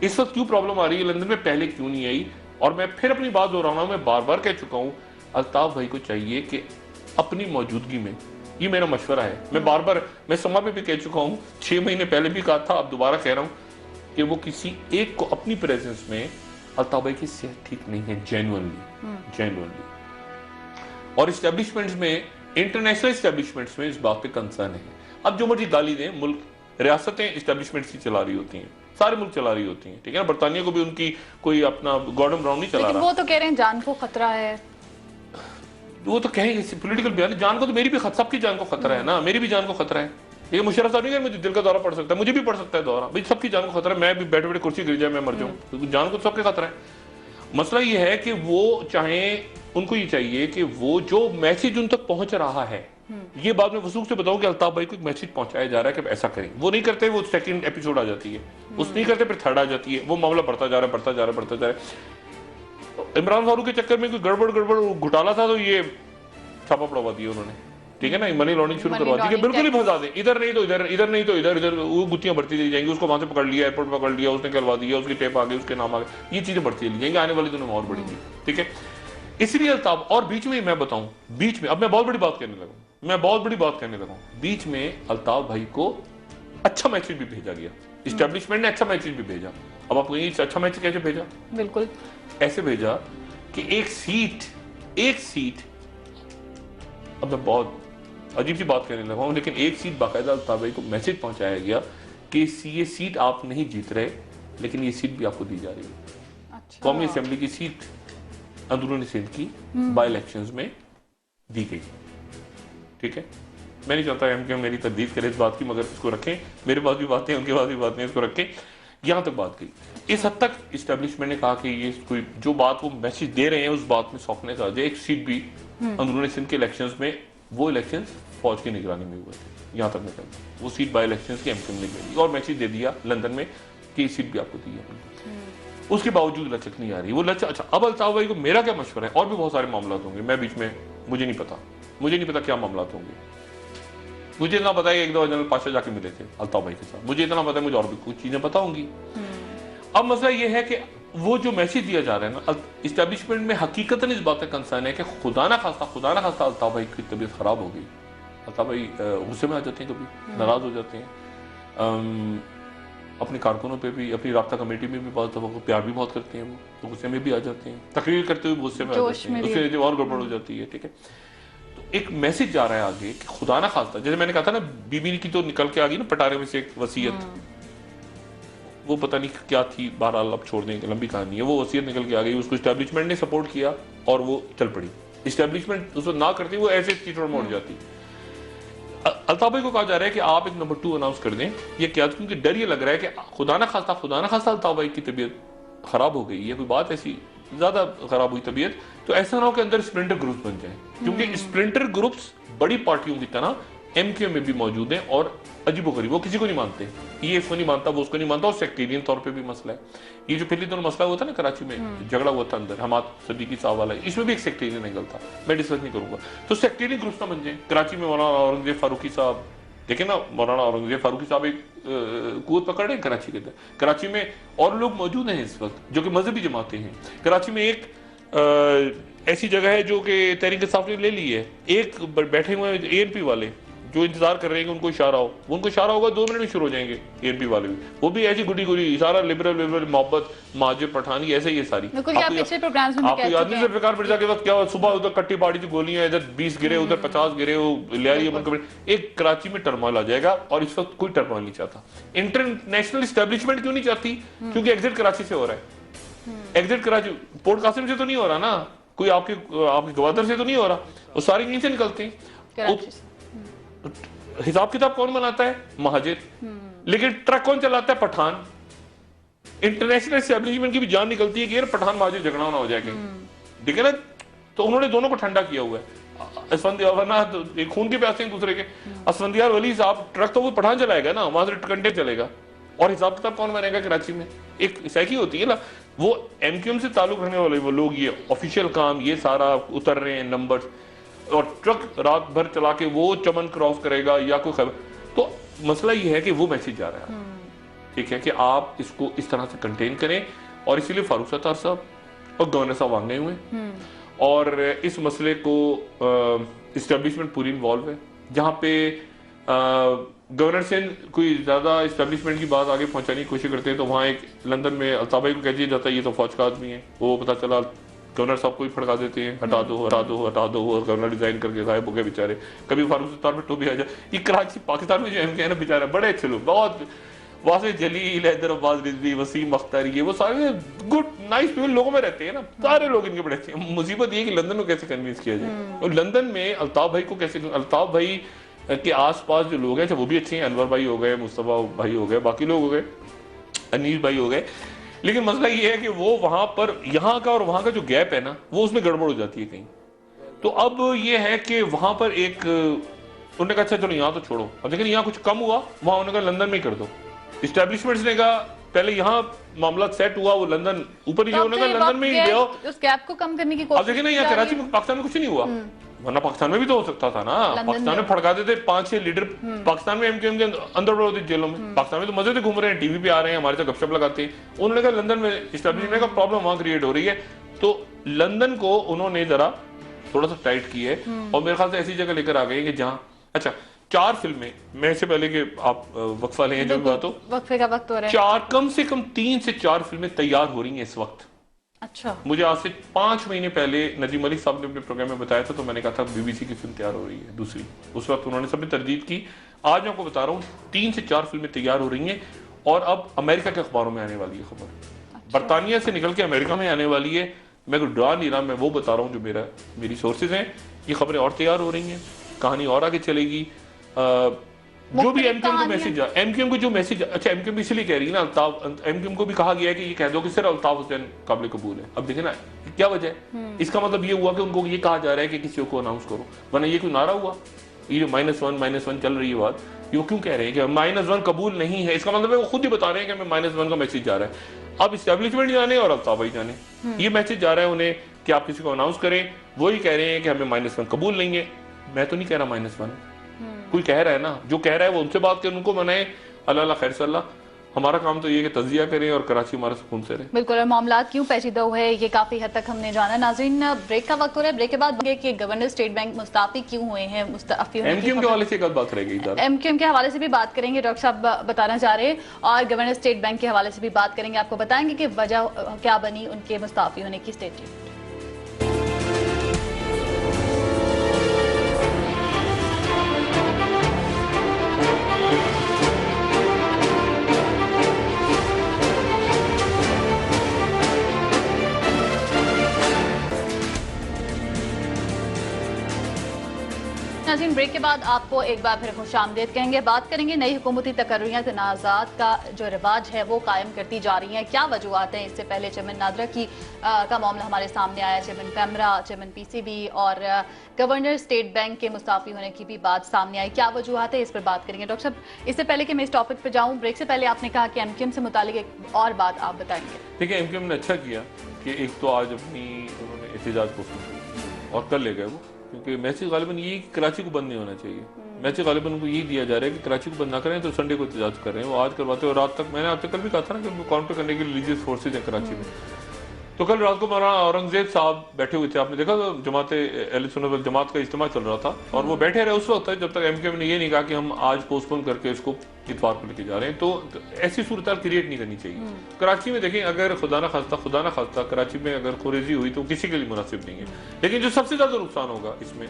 इस वक्त क्यों प्रॉब्लम आ रही है लंदन में, पहले क्यों नहीं आई। और मैं फिर अपनी बात दोहराना, मैं बार बार कह चुका हूं, अल्ताफ भाई को चाहिए कि अपनी मौजूदगी में, ये मेरा मशवरा है, मैं बार बार, मैं समा पे भी कह चुका हूं, 6 महीने पहले भी कहा था, अब दोबारा कह रहा हूं कि वो किसी एक को अपनी प्रेजेंस में, अल्ताफ भाई की सेहत ठीक नहीं है जेन्युइनली, और एस्टेब्लिशमेंट्स में, इंटरनेशनल एस्टेब्लिशमेंट्स में इस बात पे कंसर्न है। अब जो मर्जी गाली दें, मुल्क, रियासतें एस्टेब्लिशमेंट्स की चला रही होती हैं, सारे मुल्क चला रही होती हैं, ठीक है ना, बरतानिया को भी उनकी कोई अपना गॉर्डन ब्राउन नहीं चला रहा, वो तो कह रहे हैं जान को खतरा है, वो तो कहेंगे पॉलिटिकल बयान, जान को तो मेरी भी, सबकी जान को खतरा है ना, मेरी भी जान को खतरा है, ये मुशर्रफ साहब नहीं कह, मुझे दिल का दौरा पड़ सकता है, मुझे भी पड़ सकता है दौरा, भाई सबकी जान को खतरा है, मैं भी बैठे बैठे कुर्सी गिर जाए, मैं मर जाऊं, तो जान को सबके खतरा है। मसला ये है कि वो चाहे, उनको ये चाहिए कि वो जो मैसेज उन तक पहुंच रहा है, ये बाद में वसूख से बताओ कि अल्ताफ भाई को एक मैसेज पहुंचाया जा रहा है कि ऐसा करें। वो नहीं करते, वो सेकंड एपिसोड आ जाती है, उस नहीं करते, फिर थर्ड आ जाती है, वो मामला बढ़ता जा रहा है, बढ़ता जा रहा है, बढ़ता जा रहा है। इमरान फारूक के चक्कर में कोई गड़बड़ घोटाला था तो ये छापा पड़वा दिया उन्होंने, ठीक है ना, मनी लॉन्ड्रिंग शुरू करवा दी कि बिल्कुल ही फंसा दें, इधर नहीं तो इधर, इधर नहीं तो इधर, इधर वो गुत्तियां बढ़ती चली जाएंगी। उसको वहां से पकड़ लिया, एयरपोर्ट पकड़ लिया, उसने करवा दिया, उसकी टेप आ गई, उसके नाम आ गए, ये चीजें बढ़ती चली जाएंगी, आने वाली दिनों में और बढ़ेंगी, ठीक है। इसलिए अल्ताफ, और बीच में मैं बताऊं, बीच में अब मैं बहुत बड़ी बात कहने लगा, बीच में अल्ताफ भाई को अच्छा मैसेज भी भेजा गया, इस्टेब्लिशमेंट ने अच्छा मैसेज भी भेजा। अब आपको ये अच्छा मैसेज कैसे भेजा? बिल्कुल ऐसे भेजा कि एक सीट, अब मैं बहुत अजीब सी बात कहने लगा हूं, लेकिन एक सीट बाकायदा अल्ताफ भाई को मैसेज पहुंचाया गया कि ये सीट आप नहीं जीत रहे, लेकिन ये सीट भी आपको दी जा रही है। अच्छा। कौमी असेंबली की सीट अंदरूनी सिंध की बाई इलेक्शंस में दी गई, ठीक है। मैं नहीं चाहता एमक्यूएम मेरी तदीफ करे इस बात की, मगर इसको रखें, मेरे पास भी बातें, उनके पास भी बातें, इसको रखें। यहां तक बात गई, इस हद तक इस्टेब्लिशमेंट ने कहा कि ये कोई जो बात वो मैसेज दे रहे हैं उस बात में सॉफ्टनेस आ जाए। एक सीट भी अंदरूनी सिंध के इलेक्शंस में, वो इलेक्शंस फौज की निगरानी में हुए थे, यहां तक मैं कहता हूं, वो सीट बाई इलेक्शंस की एमक्यूएम ने ले ली और मैसेज दे दिया लंदन में कि ये सीट भी आपको दी है। उसके बावजूद लचक नहीं आ रही, वो लचक। अच्छा, अब अल्ताफ भाई को मेरा क्या मशवरा है, और भी बहुत सारे मामला होंगे, मैं बीच में, मुझे नहीं पता क्या मामला होंगे। मुझे इतना पता है एक दो जनरल पाशा जाके मिले थे अल्ताफ भाई के साथ, मुझे इतना पता है, मुझे और भी कुछ चीजें पता होंगी। अब मसला ये है कि वो जो मैसेज दिया जा रहा है ना, इस्टेब्लिशमेंट में हकीकतन इस बात का कंसर्न है कि खुदा ना खास्ता अल्ताफ भाई की तबीयत खराब हो गई, अल्ताफ भाई गुस्से में आ जाते हैं, कभी नाराज हो जाते हैं, अपने कारकुनों पे भी, अपनी राब्ता कमेटी में भी बहुत दफा प्यार भी बहुत करते हैं, वो तो गुस्से में भी आ जाते हैं, तकरीर करते हुए गुस्से में आ जाते हैं, उससे और गड़बड़ हो जाती है, ठीक है। तो एक मैसेज जा रहा है आगे कि खुदा ना खास्ता, जैसे मैंने कहा था ना, बीबी की तो निकल के आ गई ना पटारे में से एक वसीयत, वो पता नहीं क्या थी, बहरहाल अब छोड़ दें, लंबी कहानी है, वो वसीयत निकल के आ गई, उसको इस्टेब्लिशमेंट ने सपोर्ट किया और वो चल पड़ी। इस्टेब्लिशमेंट उसको ना करती, वो ऐसे चीटों मोड़ जाती। अल्ताफ भाई को कहा जा रहा है कि आप एक नंबर 2 अनाउंस कर दें, ये क्या, क्योंकि डर ये लग रहा है कि खुदा ना खास्ता अल्ताफ भाई की तबीयत खराब हो गई है, कोई बात ऐसी ज्यादा खराब हुई तबीयत, तो ऐसा ना हो कि अंदर स्प्लिंटर ग्रुप्स बन जाए, क्योंकि स्प्लिंटर ग्रुप्स बड़ी पार्टियों की तरह एमक्यूएम में भी मौजूद हैं और अजीबोगरीब, वो किसी को नहीं मानते, ये इसको नहीं मानता, वो उसको नहीं मानता, और सेक्टेरियन तौर पे भी मसला है। ये जो पहले दोनों मसला हुआ था ना कराची में, झगड़ा हुआ था अंदर हमाद सदीकी साहब वाला, इसमें भी एक सेक्टेरियन एंगल था, मैं डिस्कस नहीं करूंगा। तो सेक्टेरियन ग्रुप्स ना बन जाए। कराची में मौलाना औरंगजेब फारूकी साहब, देखे ना, मौलाना औरंगजेब फारूकी साहब एक कुवत पकड़ रहे हैं कराची के अंदर, कराची में और लोग मौजूद हैं इस वक्त जो कि मजहबी जमातें हैं। कराची में एक ऐसी जगह है जो कि तहरीक इंसाफ ने ले ली है, एक बैठे हुए एएनपी वाले जो इंतजार कर रहे हैं कि उनको इशारा हो, उनको इशारा होगा 2 मिनट में शुरू हो जाएंगे एएनपी वाले भी, वो भी ऐसी गुडी गुडी सारा लिबरल मोहब्बत महाजिर पठानी ऐसे ही है सारी। आपको याद नहीं ज़ुल्फ़िकार मिर्ज़ा के वक्त क्या हुआ, सुबह उधर कट्टी बाड़ी की गोलियां, इधर 20 गिरे, उधर 50 गिरे, एक कराची में टर्मोइल आ जाएगा, और इस वक्त कोई टर्मोइल नहीं चाहता। इंटरनेशनल एस्टेब्लिशमेंट क्यों नहीं चाहती? क्योंकि एग्जिट कराची से हो रहा है, एग्जिट कराची पोर्ट कासिम से तो नहीं हो रहा ना, कोई आपके गवादर से तो नहीं हो रहा, वो सारे यहीं से निकलते हैं। हिसाब किताब कौन बनाता है? महाजिर। लेकिन ट्रक कौन चलाता है? पठान। इंटरनेशनल एस्टेब्लिशमेंट की भी जान निकलती है कि यार पठान महाजिर झगड़ा ना हो जाए कहीं, ठीक है ना। तो उन्होंने दोनों को ठंडा किया हुआ है, वरना तो खून के प्यासे एक दूसरे के। असफंदियार वली साहब ट्रक तो वो पठान चलाएगा ना, वहां से कंटेनर चलेगा, और हिसाब किताब कौन बनेगा कराची में? एक सैकी होती है ना, वो एमक्यूएम से ताल्लुक रखने वाले वो लोग, ये ऑफिशियल काम, ये सारा उतर रहे हैं नंबर, और ट्रक रात भर चला के वो चमन क्रॉस करेगा या कोई खबर। तो मसला ये है कि वो मैसेज जा रहा है, ठीक है, कि आप इसको इस तरह से कंटेन करें, और इसीलिए फारूक सत्तार साहब और गवर्नर साहब आ गए हुए, और इस मसले को इस्टेब्लिशमेंट पूरी इन्वॉल्व है। जहाँ पे गवर्नर से कोई ज्यादा इस्टेब्लिशमेंट की बात आगे पहुंचाने की कोशिश करते हैं, तो वहाँ एक लंदन में अल्ताफ भाई को कह दिया जाता है ये तो फौज का आदमी है, वो पता चला गवर्नर साहब को ही फड़का देते हैं, हटा दो हटा दो हटा दो, और गवर्नर रिजाइन करके गायब हो गए बेचारे। कभी फारूक सत्तार पे टोपी आ जाए। ये कराची पाकिस्तान में जो एमके है ना बेचारा, बड़े अच्छे लोग, बहुत वासे जलील, हैदर अब्बास रिजवी, वसीम अख्तर, ये वो सारे गुड नाइस पीपल लोगों में रहते हैं ना, सारे लोग इनके बड़े अच्छे। मुसीबत ये कि लंदन को कैसे कन्विंस किया जाए, और लंदन में अल्ताफ भाई को कैसे, अल्ताफ भाई के आसपास जो लोग हैं वो भी अच्छे हैं, अनवर भाई हो गए, मुस्तफा भाई हो गए, बाकी लोग हो गए, अनीस भाई हो गए, लेकिन मसला ये है कि वो वहां पर यहाँ का और वहां का जो गैप है ना, वो उसमें गड़बड़ हो जाती है कहीं। तो अब ये है कि वहां पर एक उन्होंने कहा अच्छा चलो यहाँ तो छोड़ो, अब लेकिन यहाँ कुछ कम हुआ, वहां उन्होंने कहा लंदन में कर दो। इस्टेब्लिशमेंट्स ने कहा पहले यहाँ मामला सेट हुआ, वो लंदन ऊपर नीचे, उन्होंने कहा लंदन में ही ले आओ, उस गैप को कम करने की अब कोशिश देखिए ना यहाँ कराची में पाकिस्तान में कुछ नहीं हुआ, वरना पाकिस्तान में भी तो हो सकता था ना। पाकिस्तान में फड़काते थे 5-6 लीडर, पाकिस्तान में एमक्यूएम के अंदर बढ़ होते जेलों में, पाकिस्तान में तो मजे से घूम रहे हैं, टीवी पे आ रहे हैं, हमारे साथ गपशप लगाते हैं। उन्होंने कहा लंदन में इस्टेब्लिशमेंट का प्रॉब्लम वहां क्रिएट हो रही है, तो लंदन को उन्होंने जरा थोड़ा सा टाइट की है, और मेरे ख्याल से ऐसी जगह लेकर आ गए कि जहां अच्छा 4 फिल्में, मैं इससे पहले कि आप वक्फा लें जो भी बात हो, वक्फे का वक्त हो रहा है, 4 कम से कम 3 से 4 फिल्में तैयार हो रही हैं इस वक्त। अच्छा, मुझे आज से 5 महीने पहले नजीम मलिक साहब ने अपने प्रोग्राम में बताया था, तो मैंने कहा था बीबीसी की फिल्म तैयार हो रही है दूसरी, उस वक्त उन्होंने सबने तरदीद की। आज मैं आपको बता रहा हूँ 3 से 4 फिल्में तैयार हो रही हैं, और अब अमेरिका के अखबारों में आने वाली है खबर, अच्छा। बरतानिया से निकल के अमेरिका में आने वाली है। मैं कोई डरा नहीं रहा, मैं वो बता रहा हूँ जो मेरी सोर्सेज हैं, ये खबरें और तैयार हो रही हैं, कहानी और आगे चलेगी। जो भी एमक्यूएम को मैसेज, एमक्यूएम को जो मैसेज, अच्छा एमक्यूएम इसलिए कह रही है ना, अल्ताफ, एमक्यूएम को भी कहा गया है कि ये कह दो कि सिर्फ अल्ताफ हुसैन काबिल कबूल है। अब देखे ना क्या वजह है, इसका मतलब ये हुआ कि उनको ये कहा जा रहा है कि किसी को अनाउंस करो, वरना ये कोई नारा हुआ, ये जो -1 चल रही है बात, ये क्यों कह रहे हैं कि -1 कबूल नहीं है, इसका मतलब है वो खुद ही बता रहे हैं कि हमें -1 का मैसेज जा रहा है। अब इस्टेब्लिशमेंट जाने और अल्ताफ भाई जाने, ये मैसेज जा रहा है उन्हें कि आप किसी को अनाउंस करें, वही कह रहे हैं कि हमें -1 कबूल नहीं है। मैं तो नहीं कह रहा -1, कोई कह रहा है ना, जो कह रहा है वो उनसे बात करें, उनको मनाए, अल्लाह खैर सल्ला। हमारा काम तो ये कि तजिया करें और कराची हमारा सुकून से रहे। बिल्कुल, और मामला क्यों पेचीदा हुए ये काफी हद तक हमने जाना। नाज़रीन, ब्रेक का वक्त हो रहा है, ब्रेक के बाद कि गवर्नर स्टेट बैंक मुस्ताफी क्यों हुए हैं, मुस्ताफी एमक्यूएम के हवाले से एक बात रहेगी, एमक्यूएम के हवाले से भी बात करेंगे, डॉक्टर साहब बताना चाह रहे हैं, और गवर्नर स्टेट बैंक के हवाले से भी बात करेंगे, आपको बताएंगे कि वजह क्या बनी उनके मुस्ताफी होने की। स्टेट नाज़रीन, ब्रेक के बाद आपको एक बार फिर खुशामदीद कहेंगे। बात करेंगे नई हुकूमती तकर्रियाँ तनाज़ात का जो रिवाज है वो कायम करती जा रही हैं, क्या वजूहत हैं। इससे पहले चेयरमैन नादरा का मामला हमारे सामने आया, चेयरमैन पैमरा, चेयरमैन पीसीबी और गवर्नर स्टेट बैंक के मुस्ताफी होने की भी बात सामने आई, क्या वजूहत है, इस पर बात करेंगे। डॉक्टर साहब, इससे पहले कि मैं इस टॉपिक पर जाऊँ, ब्रेक से पहले आपने कहा कि एमक्यूएम से मुतालिक एक और बात आप बताएंगे। देखिए, एमक्यूएम ने अच्छा किया कि एक तो आज अपनी उन्होंने एहतजाज पोस्ट और कर ले गए वो, क्योंकि मैसेज गालिबन यही कराची को बंद नहीं होना चाहिए। मैसेज गालिबन उनको यही दिया जा रहा है कि कराची को बंद ना करें तो संडे को एहतजाज कर रहे हैं, वो आज करवाते हैं। और रात तक मैंने आपसे कल भी कहा था ना कि उनको काउंटर करने के लिए रिलीजियस फोर्सेज हैं कराची में। तो कल रात को मौलाना औरंगजेब साहब बैठे हुए थे, आपने देखा जमात अहले सुन्नत वल जमात का इज्तिमा चल रहा था, और वो बैठे रहे उस वक्त जब तक एमक्यूएम ने ये नहीं कहा कि हम आज पोस्टपोन करके इसको इतवार को लेके जा रहे हैं। तो ऐसी सूरत क्रिएट नहीं करनी चाहिए। कराची में देखें, अगर खुदा ना खास्ता कराची में अगर खुरेजी हुई तो किसी के लिए मुनासिब नहीं है, लेकिन जो सबसे ज्यादा नुकसान होगा इसमें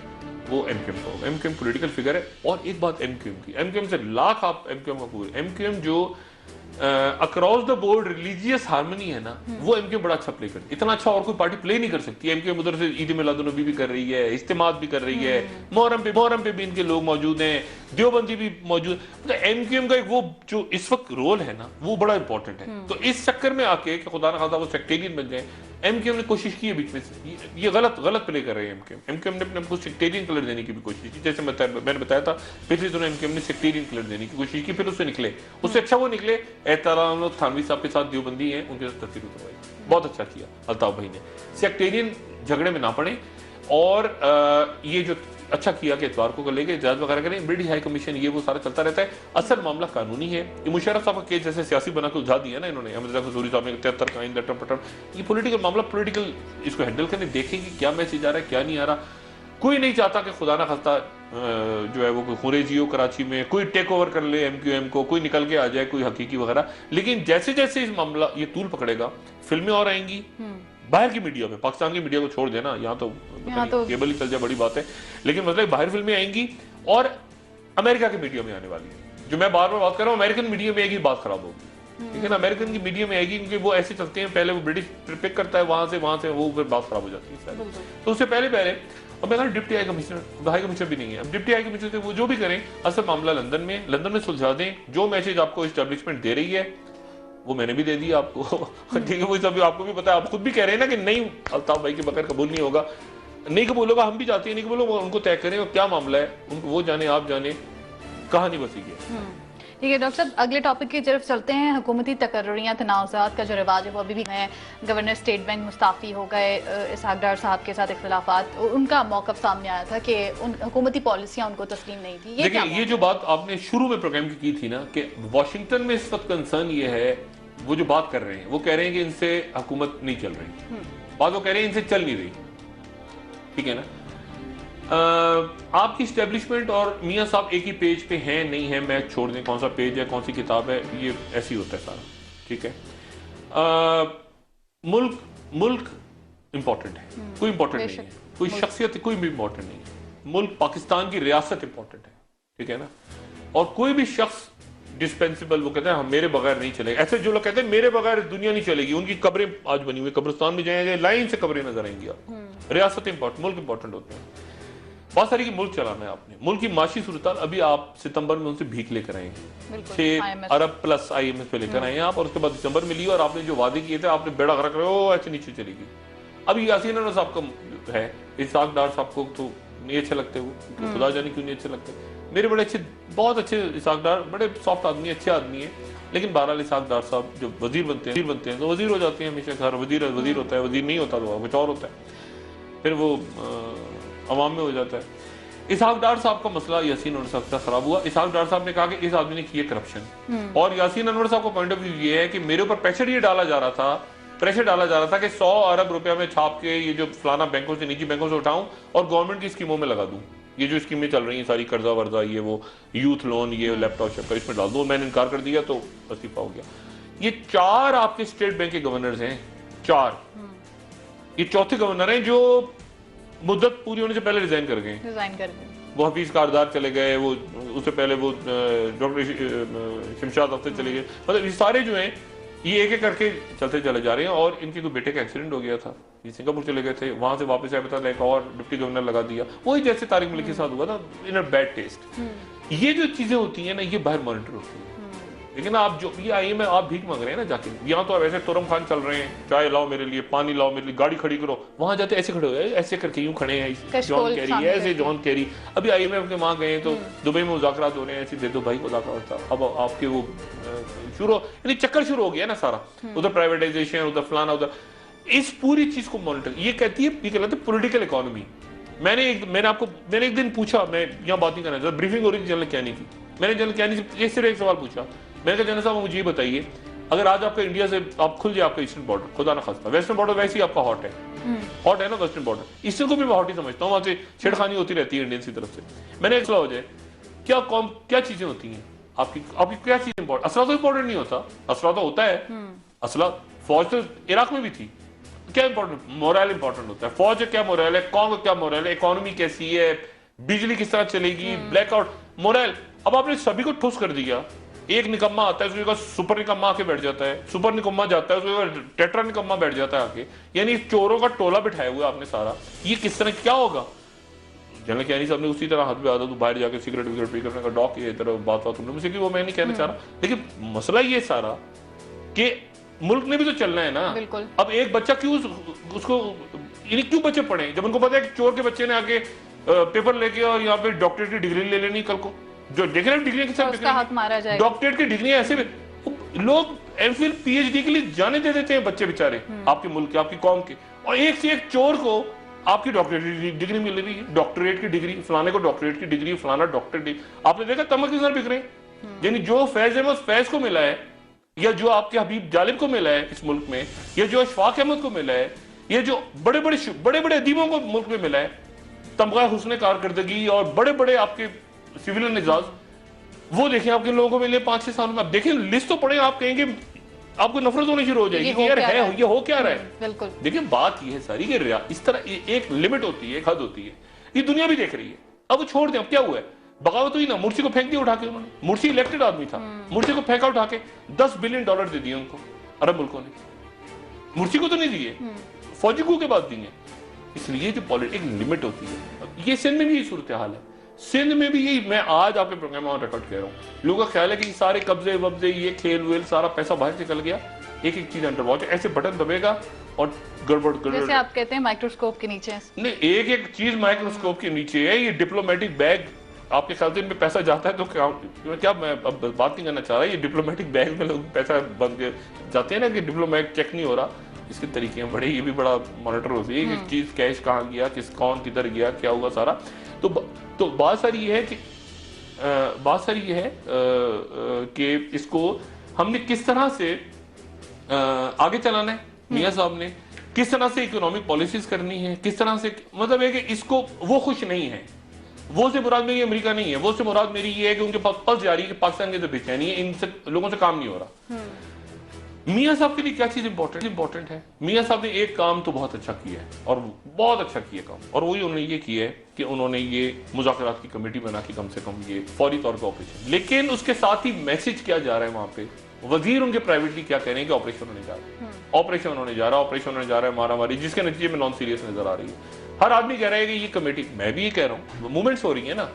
वो एमक्यूएम का होगा। एमक्यूएम पॉलिटिकल फिगर है। और एक बात एमक्यूएम की, एमक्यूएम से लाख आप एमक्यूएम का पूरे, एमक्यूएम जो across the board religious harmony है ना, वो एमक्यूएम बड़ा अच्छा प्ले करती है। इतना अच्छा और कोई पार्टी प्ले नहीं कर सकती। एमक्यूएम उधर से ईद मिलादुन्नबी भी कर रही है, इज्तिमात भी कर रही है, मुहर्रम पे भी इनके लोग मौजूद हैं, देवबंदी भी मौजूद। मतलब एमक्यूएम का एक वो जो इस वक्त रोल है ना, वो बड़ा इंपॉर्टेंट है। तो इस चक्कर में आके कि खुदा ना खास्ता वो सेक्टेरियन बन जाए, एमक्यूएम ने कोशिश की है बीच में से, ये गलत प्ले कर रहे हैं एमक्यूएम। एमक्यूएम ने अपने सेक्टेरियन कलर देने की भी कोशिश की, जैसे मैंने बताया था पिछले दिनों एमक्यूएम ने सेक्टेरियन कलर देने की कोशिश की, फिर उससे निकले, उससे अच्छा वो निकले एहतराम थानवी साहब के साथ देवबंदी हैं, उनके साथ तस्वीर उतरवाई, बहुत अच्छा किया अल्ताफ भाई ने, सेक्टेरियन झगड़े में ना पड़े। और ये जो अच्छा किया कि इतवार को लेके इजाजत वगैरह करें, ब्रिटिश हाई कमीशन, ये वो सारा चलता रहता है। असल मामला कानूनी है। ये मुशर्रफ साहब का केस जैसे सियासी बना के उलझा दिया ना इन्होंने, अहमद रजा खजूरी साहब ने 73 का लटम पटम, ये पॉलिटिकल मामला, पॉलिटिकल इसको हैंडल करने, देखेंगे क्या मैसेज आ रहा है क्या नहीं आ रहा। कोई नहीं चाहता कि खुदा ना खास्ता जो है वो कोई खुरेजी हो कराची में, कोई टेक ओवर कर ले एमक्यूएम को, कोई निकल के आ जाए, कोई हकीकी वगैरह। लेकिन जैसे जैसे इस मामला ये तूल पकड़ेगा, फिल्में और आएंगी बाहर की मीडिया में, पाकिस्तान की मीडिया को छोड़ देना, यहाँ तो केबल ही चल जाए बड़ी बात है, लेकिन मतलब बाहर फिल्में आएंगी और अमेरिका की मीडिया में आने वाली है। जो मैं बार बार बात कर रहा हूँ, अमेरिकन मीडिया में आएगी बात खराब होगी, लेकिन अमेरिकन की मीडिया में आएगी क्योंकि वो ऐसे चलते हैं, पहले वो ब्रिटिश पिक करता है वहां से वो फिर बात खराब हो जाती है। तो उससे पहले और मैं डिप्टी हाई कमिश्नर भी नहीं है, अब डिप्टी हाई कमिश्नर से वो जो भी करें, असल मामला लंदन में सुलझा दें। जो मैसेज आपको एस्टेब्लिशमेंट दे रही है वो मैंने भी दे दी आपको। ठीक है, वो सब आपको भी पता है, आप खुद भी कह रहे हैं ना कि नहीं अल्ताफ भाई के बगैर कबूल नहीं होगा, नहीं कबूल होगा, हम भी चाहते हैं नहीं कबूल होगा, उनको तय करें और क्या मामला है उनको वो जाने, आप जाने, कहानी बसी है। ठीक है डॉक्टर साहब, अगले टॉपिक की तरफ चलते हैं। हुकूमती तकर्रुरियां तनाज़ात का जो रिवाज है वो अभी भी है। गवर्नर स्टेट बैंक मुस्ताफ़ी हो गए, इसहाक डार साहब के साथ इख्तिलाफात, उनका मौक़िफ़ सामने आया था कि उन हुकूमती पॉलिसियां उनको तस्लीम नहीं थी। देखिए ये जो बात आपने शुरू में प्रोग्राम की थी ना कि वाशिंगटन में इस वक्त कंसर्न ये है, वो जो बात कर रहे हैं वो कह रहे हैं कि इनसे हुकूमत नहीं चल रही, बात वो कह रहे हैं इनसे चल नहीं रही, ठीक है ना। आपकी स्टैब्लिशमेंट और मियां साहब एक ही पेज पे हैं नहीं है, मैं छोड़ दें कौन सा पेज है कौन सी किताब है, ये ऐसे ही होता है सारा, ठीक है। मुल्क इंपॉर्टेंट है, कोई इंपॉर्टेंट नहीं है, कोई शख्सियत कोई भी इंपॉर्टेंट नहीं है, मुल्क पाकिस्तान की रियासत इंपॉर्टेंट है, ठीक है ना। और कोई भी शख्स डिस्पेंसिबल, वो कहते हैं हम मेरे बगैर नहीं चलेगा, ऐसे जो लोग कहते हैं मेरे बगैर दुनिया नहीं चलेगी, उनकी कब्रें आज बनी हुई, कब्रिस्तान में जाएंगे लाइन से कब्रें नजर आएंगी। आप रियासत इंपॉर्टेंट, मुल्क इंपॉर्टेंट होते हैं। बहुत सारी की मुल्क चलाना है आपने, मुल्क की माशी सूरत अभी आप सितंबर में उनसे भीख लेकर आएंगे, 6 अरब प्लस IMF पे लेकर आए आप, और उसके बाद दिसंबर में लिया और आपने जो वादे किए थे आपने बेड़ा गर्क रहे हो, ऐसे नीचे चलेगी। अभी यासीन अनवर साहब का है, इसहाक डार साहब को तो नहीं अच्छे लगते, वो खुदा जाने क्यों नहीं अच्छे लगते, मेरे बड़े अच्छे, बहुत अच्छे इसहाक डार, बड़े सॉफ्ट आदमी, अच्छे आदमी है, लेकिन बहरहाल इसहाक डार साहब जो वजीर बनते हैं तो वजीर हो जाते हैं हमेशा, हर वजीर होता है, वजीर नहीं होता तो कुछ और होता है, फिर वो अवाम में हो जाता है। इसहाक डार साहब का मसला यासीन अनवर साहब का खराब हुआ। इसहाक डार साहब ने कहा कि इस आदमी ने किया करप्शन, और यासीन अनवर साहब का पॉइंट ऑफ व्यू ये है कि मेरे ऊपर प्रेशर ये डाला जा रहा था, प्रेशर डाला जा रहा था कि 100 अरब रुपया में छाप के ये जो फलाना बैंकों से, निजी बैंकों से उठाऊं और गवर्नमेंट की स्कीमों में लगा दूं, ये जो स्कीमें चल रही हैं सारी कर्जा वर्जा, ये वो यूथ लोन, ये लैपटॉप शैपटॉप, इसमें डाल दूं। मैंने इनकार कर दिया तो इस्तीफा हो गया। ये 4 आपके स्टेट बैंक के गवर्नर्स हैं, 4, ये चौथे गवर्नर हैं जो मुद्दत पूरी होने से पहले रिजाइन कर गए। वो हफीज कारदार चले गए, वो उससे पहले वो डॉक्टर शमशाद अख्तर चले गए, मतलब ये सारे जो हैं ये एक एक करके चलते चले जा रहे हैं। और इनके कोई बेटे का एक्सीडेंट हो गया था, ये सिंगापुर चले गए थे, वहां से वापस आए, बता एक और डिप्टी गवर्नर लगा दिया, वही जैसे तारिक मलिक के साथ हुआ था, इन अ बैड टेस्ट। ये जो चीजें होती हैं ना, ये बाहर मॉनिटर होती है, लेकिन आप जो ये IMF आप भीख मांग रहे हैं ना जाके, यहाँ तो वैसे तुरम खान चल रहे हैं, चाय लाओ मेरे लिए, पानी लाओ मेरे लिए, गाड़ी खड़ी करो, वहां जाते ऐसे खड़े हो, ऐसे करके यूं खड़े हैं, जॉन कैरी ऐसे, जॉन कैरी। अभी IMF के वहां गए तो दुबई में मुज़ाकरात हो रहे हैं, ऐसे दे दो भाई मुज़ाकरात, अब आपके वो शुरू, यानी चक्कर शुरू हो गया ना सारा, उधर प्राइवेटाइजेशन, उधर फलाना, उधर इस पूरी चीज को मॉनिटर, ये कहती है, ये कहलाते पॉलिटिकल इकोनॉमी। मैंने एक दिन पूछा, मैं यहाँ बात नहीं करना चाहता, ब्रीफिंग हो रही थी जनरल कैनी की, मैंने जनरल कैनी से सिर्फ एक सवाल पूछा, मैंने कहा जनरल साहब मुझे ये बताइए, अगर आज आपका इंडिया से आप खुल जाए आपका ईस्टर्न बॉर्डर, खुदा ना खास्ता, वेस्टर्न बॉर्डर वैसे ही आपका हॉट है ना वेस्टर्न बॉर्डर, ईस्टर्न को भी मैं हॉट ही समझता हूँ, वहां से छेड़खानी होती रहती है इंडियंस की तरफ से। मैंने एक सवाल हो जाए, क्या चीजें होती हैं आपकी क्या चीज इंपॉर्टेंट, असला तो इंपॉर्टेंट नहीं होता, असला तो होता है, असला फौज तो इराक में भी थी, क्या इंपॉर्टेंट, मोरल इंपॉर्टेंट होता है, फौज क्या मोरल है, कौन क्या मोरल है, इकोनॉमी कैसी है, बिजली किस तरह चलेगी, ब्लैकआउट, मोरल। अब आपने सभी को ठुस कर दिया, एक निकम्मा आता है, उसके सुपर निकम्मा आके बैठ जाता है, सुपर निकम्मा जाता है, उसके टेट्रा निकम्मा बैठ जाता है आके, यानी चोरों का टोला बिठाया हुआ आपने सारा। ये किस तरह क्या होगा? जनरल कैनी साहब ने उसी तरह हाथ पे आता तो बाहर जाके सिगरेट विगरेट पी करने का डॉक, ये तरह बात तुमने मुझसे की, वो मैं नहीं कहना चाह रहा, लेकिन मसला ये सारा कि मुल्क ने भी तो चलना है ना। अब एक बच्चा क्यों उसको, यानी क्यों बच्चे पढ़े जब उनको पता है कि चोर के बच्चे ने आके पेपर लेके और यहाँ पे डॉक्टरेट की डिग्री ले लेनी, कल को जो देखे ना डिग्री के साथ डॉक्टरेट की डिग्री ऐसे लोग MPhil PhD के लिए जाने दे देते हैं बच्चे बेचारे, आपके मुल्क के, आपकी कौम के, और एक से एक चोर को आपकी डॉक्टरेट डिग्री मिल रही है, डॉक्टरेट की डिग्री, फलाने को डॉक्टरेट की डिग्री, फलाना डॉक्टरेट। आपने देखा तमक किस तरह बिक रहे हैं, यानी जो फैज अहमद फैज को मिला है, या जो आपके हबीब जालिब को मिला है इस मुल्क में, या जो अशफाक अहमद को मिला है, ये जो बड़े बड़े अदीबों को मुल्क में मिला है, तमगा हुस्न कारकर्दगी और बड़े बड़े आपके सिविलियन एजाज, वो देखें आपके लोगों को मिले 5-6 साल में। आप देखें लिस्ट तो पढ़े, आप कहेंगे आपको नफरत होनी शुरू हो जाएगी कि यार है ये हो क्या रहा है। बिल्कुल। देखिए बात ये है सारी कि इस तरह एक लिमिट होती है, एक हद होती है, ये दुनिया भी देख रही है। अब छोड़ दें, अब क्या हुआ है, बगावत हुई ना, मुर्सी को फेंक दिया उठा के उन्होंने, मुर्सी इलेक्टेड आदमी था, मुर्सी को फेंका उठा के, $10 बिलियन दे दिए उनको अरब मुल्कों ने, मुर्सी को तो नहीं दिए, फौजी को के बाद दिए। इसलिए जो पॉलिटिक्स लिमिट होती है, ये सिंध में भी सूरत हाल है, सिंध में भी यही, मैं आज आपके प्रोग्राम में रिकॉर्ड कह रहा हूँ, लोगों का ख्याल है कि सारे कब्जे वब्जे, ये खेल वेल, सारा पैसा बाहर निकल गया, एक एक चीज अंडर वॉच, ऐसे बटन दबेगा और गड़बड़ जैसे आप कहते हैं माइक्रोस्कोप के नीचे। नहीं, एक एक चीज माइक्रोस्कोप के नीचे है। ये डिप्लोमेटिक बैग, आपके ख्याल से इनमें पैसा जाता है तो क्या मैं अब बात नहीं करना चाह रहा, ये डिप्लोमेटिक बैग में लोग पैसा बन के जाते हैं ना कि डिप्लोमेट चेक नहीं हो रहा, इसके तरीके हैं बड़े, ये भी बड़ा मॉनिटर होती है कि चीज कैश कहाँ गया, कौन किधर गया, क्या हुआ सारा। तो बात सारी ये है कि इसको हमने किस तरह से आगे चलाना है, मियां साहब ने किस तरह से इकोनॉमिक पॉलिसीज करनी है, किस तरह से, मतलब है कि इसको वो खुश नहीं है, वो से मुराद मेरी अमेरिका नहीं है, वो से मुराद मेरी ये है कि उनके पास पल्स जारी है कि पाकिस्तान के अंदर बेचैनी है, इनसे लोगों से काम नहीं हो रहा। मियां साहब के लिए क्या चीज इंपॉर्टेंट है? मियां साहब ने एक काम तो बहुत अच्छा किया है और बहुत अच्छा किया काम, और वही उन्होंने ये किया है कि उन्होंने ये मुज़ाकरात की कमेटी बना के कम से कम ये फौरी तौर पर ऑपरेशन, लेकिन उसके साथ ही मैसेज क्या जा रहा है वहां पे, वजीर उनके प्राइवेटली क्या कह रहे हैं कि ऑपरेशन होने जा रहा है, ऑपरेशन होने जा रहा है, मारामारी, जिसके नतीजे में नॉन सीरियस नजर आ रही है। हर आदमी कह रहा है कि ये कमेटी, मैं भी ये कह रहा हूँ, मूवमेंट्स हो रही है ना,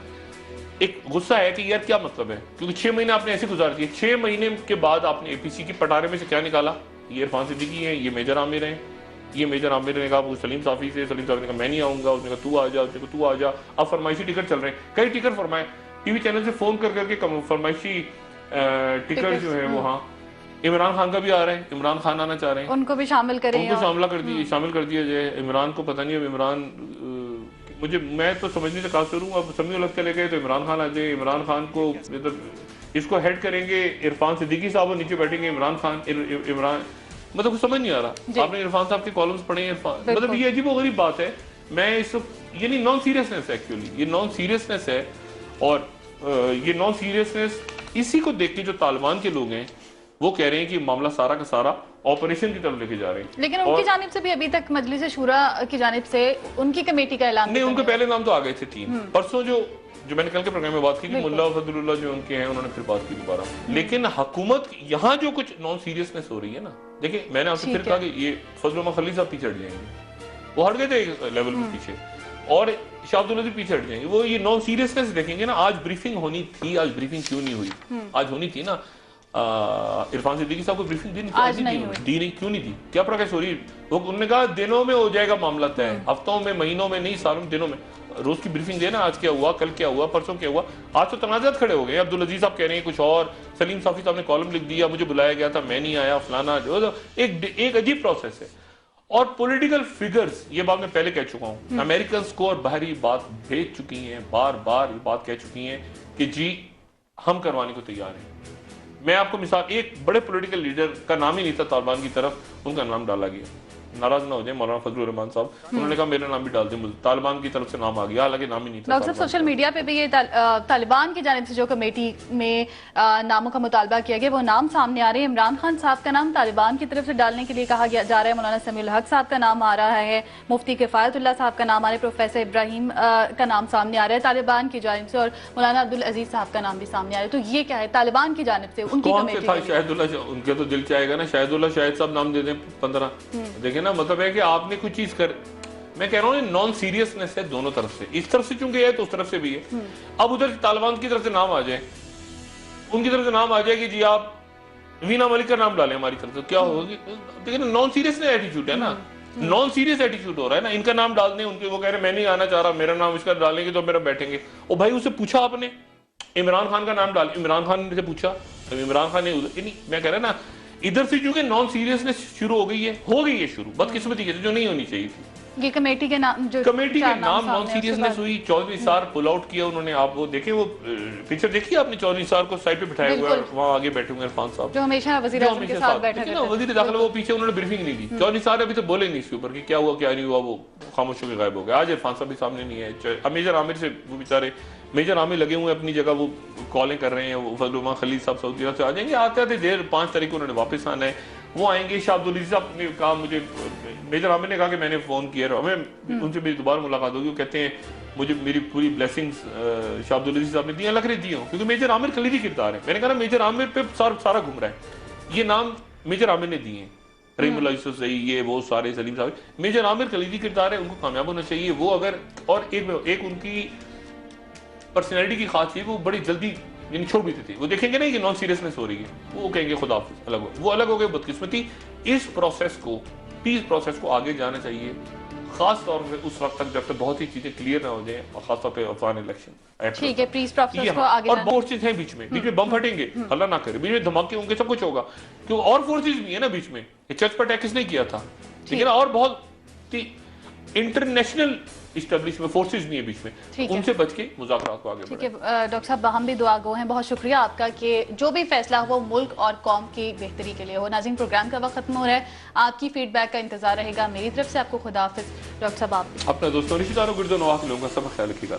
एक गुस्सा है कि यार क्या मतलब है, क्योंकि 6 महीने आपने ऐसे गुजार दिए, 6 महीने के बाद आपने एपीसी की पटारे में से क्या निकाला, ये इरफान सिद्दीकी है, ये मेजर आमिर हैं, ये मेजर आमिर ने कहा सलीम साफी से, सलीम साफी ने कहा मैं नहीं आऊंगा, उसने कहा तू आ जा, उसने कहा तू आ जा, अब फरमाइशी टिकट चल रहे हैं, कई टिकट फरमाए, टीवी चैनल से फोन कर करके फरमाइशी टिकट जो है वो, हाँ इमरान खान का भी आ रहा है, इमरान खान आना चाह रहे हैं, उनको भी शामिल करें, उनको शामिल कर दिया जाए। इमरान को पता नहीं, अब इमरान मैं तो समझने से काफिर हूँ, अब समी उलग चले गए तो इमरान खान आ जाए, इमरान खान को इसको हेड करेंगे इरफान सिद्दीकी साहब और नीचे बैठेंगे इमरान खान, इमरान, मतलब कुछ समझ नहीं आ रहा। आपने इरफान साहब के कॉलम्स पढ़े, इरफान, मतलब ये अजीबोगरीब बात है। मैं इस, ये नहीं, नॉन सीरियसनेस है एक्चुअली, ये नॉन सीरियसनेस है, और ये नॉन सीरियसनेस इसी को देख के जो तालिबान के लोग हैं वो कह रहे हैं कि मामला सारा का सारा ऑपरेशन की तरफ लेके जा रहे हैं। लेकिन उनकी जानिब से भी अभी तक मजलिस शूरा की जानिब से उनकी कमेटी का ऐलान नहीं, उनके पहले नाम तो आ गए थे 3 परसों, जो मैंने कल के प्रोग्राम में बात की थी, मुल्ला फजलुल्लाह जो उनके हैं, उन्होंने फिर बात की दोबारा। लेकिन हुकूमत यहाँ जो कुछ नॉन सीरियसनेस हो रही है ना, देखिए मैंने आपसे फिर कहा कि ये फजल खलील साहब पीछे हट जाएंगे, वो हट गए थे एक लेवल में पीछे, और शाह अब्दुल लतीफ पीछे हट जाएंगे, वो ये नॉन सीरियसनेस देखेंगे ना। आज ब्रीफिंग होनी थी, आज ब्रीफिंग क्यों नहीं हुई? आज होनी थी ना, इरफान सिद्दीकी साहब को ब्रीफिंग दी नहीं, क्यों नहीं दी? क्या प्रकाश हो रही? वो उन्होंने कहा दिनों में हो जाएगा मामला तय, हफ्तों में, महीनों में नहीं, सालों में, दिनों में। रोज की ब्रीफिंग देना, आज क्या हुआ, कल क्या हुआ, परसों क्या हुआ। आज तो तनाजात खड़े हो गए, अब्दुल अजीज साहब कह रहे हैं कुछ और, सलीम साफी साहब ने कॉलम लिख दिया, मुझे बुलाया गया था, मैं नहीं आया, फलाना, जो एक अजीब प्रोसेस है। और पॉलिटिकल फिगर्स, ये बात मैं पहले कह चुका हूं, अमेरिकन को और बाहरी बात भेज चुकी हैं, बार बार ये बात कह चुकी हैं कि जी हम करवाने को तैयार हैं। मैं आपको मिसाल, एक बड़े पॉलिटिकल लीडर का नाम ही नहीं था तालिबान की तरफ, उनका नाम डाला गया, नाराज ना हो जाए मौलाना फजलुर रहमान साहब, उन्होंने कहा मेरा नाम भी डाल दें, तालिबान की तरफ से नाम आ गया, हालांकि नाम ही नहीं था। डॉक्टर साहब, सोशल मीडिया पे भी ये तालिबान की जानिब से जो कमेटी में नामों का मुतालबा किया गया, वो नाम सामने आ रहे हैं। इमरान खान साहब का नाम तालिबान की तरफ से डालने के लिए कहा जा रहा है, मौलाना समीउल हक साहब का नाम आ रहा है, मुफ्ती किफायतुल्लाह साहब का नाम आ रहा है, प्रोफेसर इब्राहिम का नाम सामने आ रहा है तालिबान की जानिब से, और मौलाना अब्दुल अजीज साहब का नाम भी सामने आ रहा है। तो ये क्या है तालिबान की जानिब से उनकी कमेटी? उनके तो दिल चाहेगा ना शाहिदुल्लाह शाहिद साहब नाम दे दें 15, देखें ना, मतलब है कि आपने कुछ चीज कर, मैं कह रहा हूँ नॉन सीरियसनेस है दोनों तरफ से, इस तरफ से चूंकि है तो उस तरफ से भी है। अब उधर तालिबान की तरफ से नाम आ जाए, उनकी तरफ से नाम आ जाए कि जी आप वीना मलिक का नाम डालें हमारी तरफ से, क्या होगी? देखिए नॉन सीरियस एटीट्यूड है ना, नॉन सीरियस एटीट्यूड हो रहा है ना। इनका नाम डाल दें, उनके वो कह रहे मैं नहीं आना चाह रहा, मेरा नाम इसका डालेंगे तो मेरा बैठेंगे। ओ भाई, उससे पूछा आपने इमरान खान का नाम डाल, इमरान खान से पूछा, इमरान खान ने, मैं कह रहा ना इधर से चूंकि नॉन सीरियसनेस शुरू हो गई है शुरू, बदकिस्मती के जो नहीं होनी चाहिए थी। ये कमेटी के नाम, जो कमेटी के नाम नॉन सीरियसनेस हुई। चौधरी सार पुल आउट किया उन्होंने, आप वो देखें, वो पिक्चर देखिए आपने, चौधरी सार को साइड पे बिठाया हुआ है, वहाँ आगे बैठे हुए इरफान साहब, जो हमेशा वजीर आज़म के साथ बैठे थे, वजीर दाखिला, वो पीछे उन्होंने ब्रीफिंग नहीं दी। चौधरी सार अभी तो बोले नहीं इसके ऊपर कि क्या हुआ क्या नहीं हुआ, वो खामोश होकर गायब हो गया। आज इरफान साहब भी सामने नहीं है, मेजर आमिर से वो बेचारे मेजर आमिर लगे हुए अपनी जगह, वो कॉलें कर रहे हैं, वो फजल खलील साहब सऊदी अरब से आ जाएंगे, आते आते देर 5 तारीख को उन्होंने वापस आना है, वो आएंगे। शाह अब्दुल अजीज साहब ने कहा, मुझे मेजर आमिर ने कहा कि मैंने फोन किया, हमें उनसे मेरी दोबारा मुलाकात होगी, वो कहते हैं मुझे मेरी पूरी ब्लेसिंग्स शाह अब्दुल अजीज साहब ने दी, लग रही दी हूँ, क्योंकि मेजर आमिर कलीदी किरदार है। मैंने कहा मेजर आमिर पे सारा घूम रहा है, ये नाम मेजर आमिर ने दिए, रहीमुल्लाह यूसुफ सही, ये वो सारे, सलीम साहब, मेजर आमिर कलीदी किरदार है, उनको कामयाब होना चाहिए। वो अगर, और एक उनकी पर्सनैलिटी की खास चीज वो बड़ी जल्दी यानी छोड़ भी देती, वो देखेंगे नहीं कि नॉन सीरियसनेस हो रही है, वो कहेंगे खुदा हाफिज, अलग हो, वो अलग हो गए, बदकिस्मती। इस प्रोसेस को, पीस प्रोसेस को आगे जाना चाहिए, खास तौर पे उस वक्त तक जब तक बहुत ही चीजें क्लियर ना हो जाए, और खासतौर पे अफगान इलेक्शन। ठीक है, पीस प्रोसेस को आगे और फोर्सेस हैं बीच में बम फटेंगे, अल्लाह ना करे, बीच में धमाके होंगे, सब कुछ होगा, क्योंकि और फोर्सेस भी है ना बीच में। ये चर्च पर अटैक किसने किया था, ठीक है ना, और बहुत इंटरनेशनल इस्टेब्लिशमेंट फोर्सेस भी है बीच में, उनसे बच के मुज़ाकरात को आगे ठीक है डॉक्टर साहब, हम भी दुआ गो हैं, बहुत शुक्रिया आपका कि जो भी फैसला हो वो मुल्क और कौम की बेहतरी के लिए हो। नाज़रीन, प्रोग्राम का वक्त खत्म हो रहा है, आपकी फीडबैक का इंतजार रहेगा। मेरी तरफ से आपको खुदा हाफिज। डॉक्टर साहब, आप अपना दोस्तों रिश्तेदारों गिरदो नवाह के लोगों का सब ख्याल रखिएगा।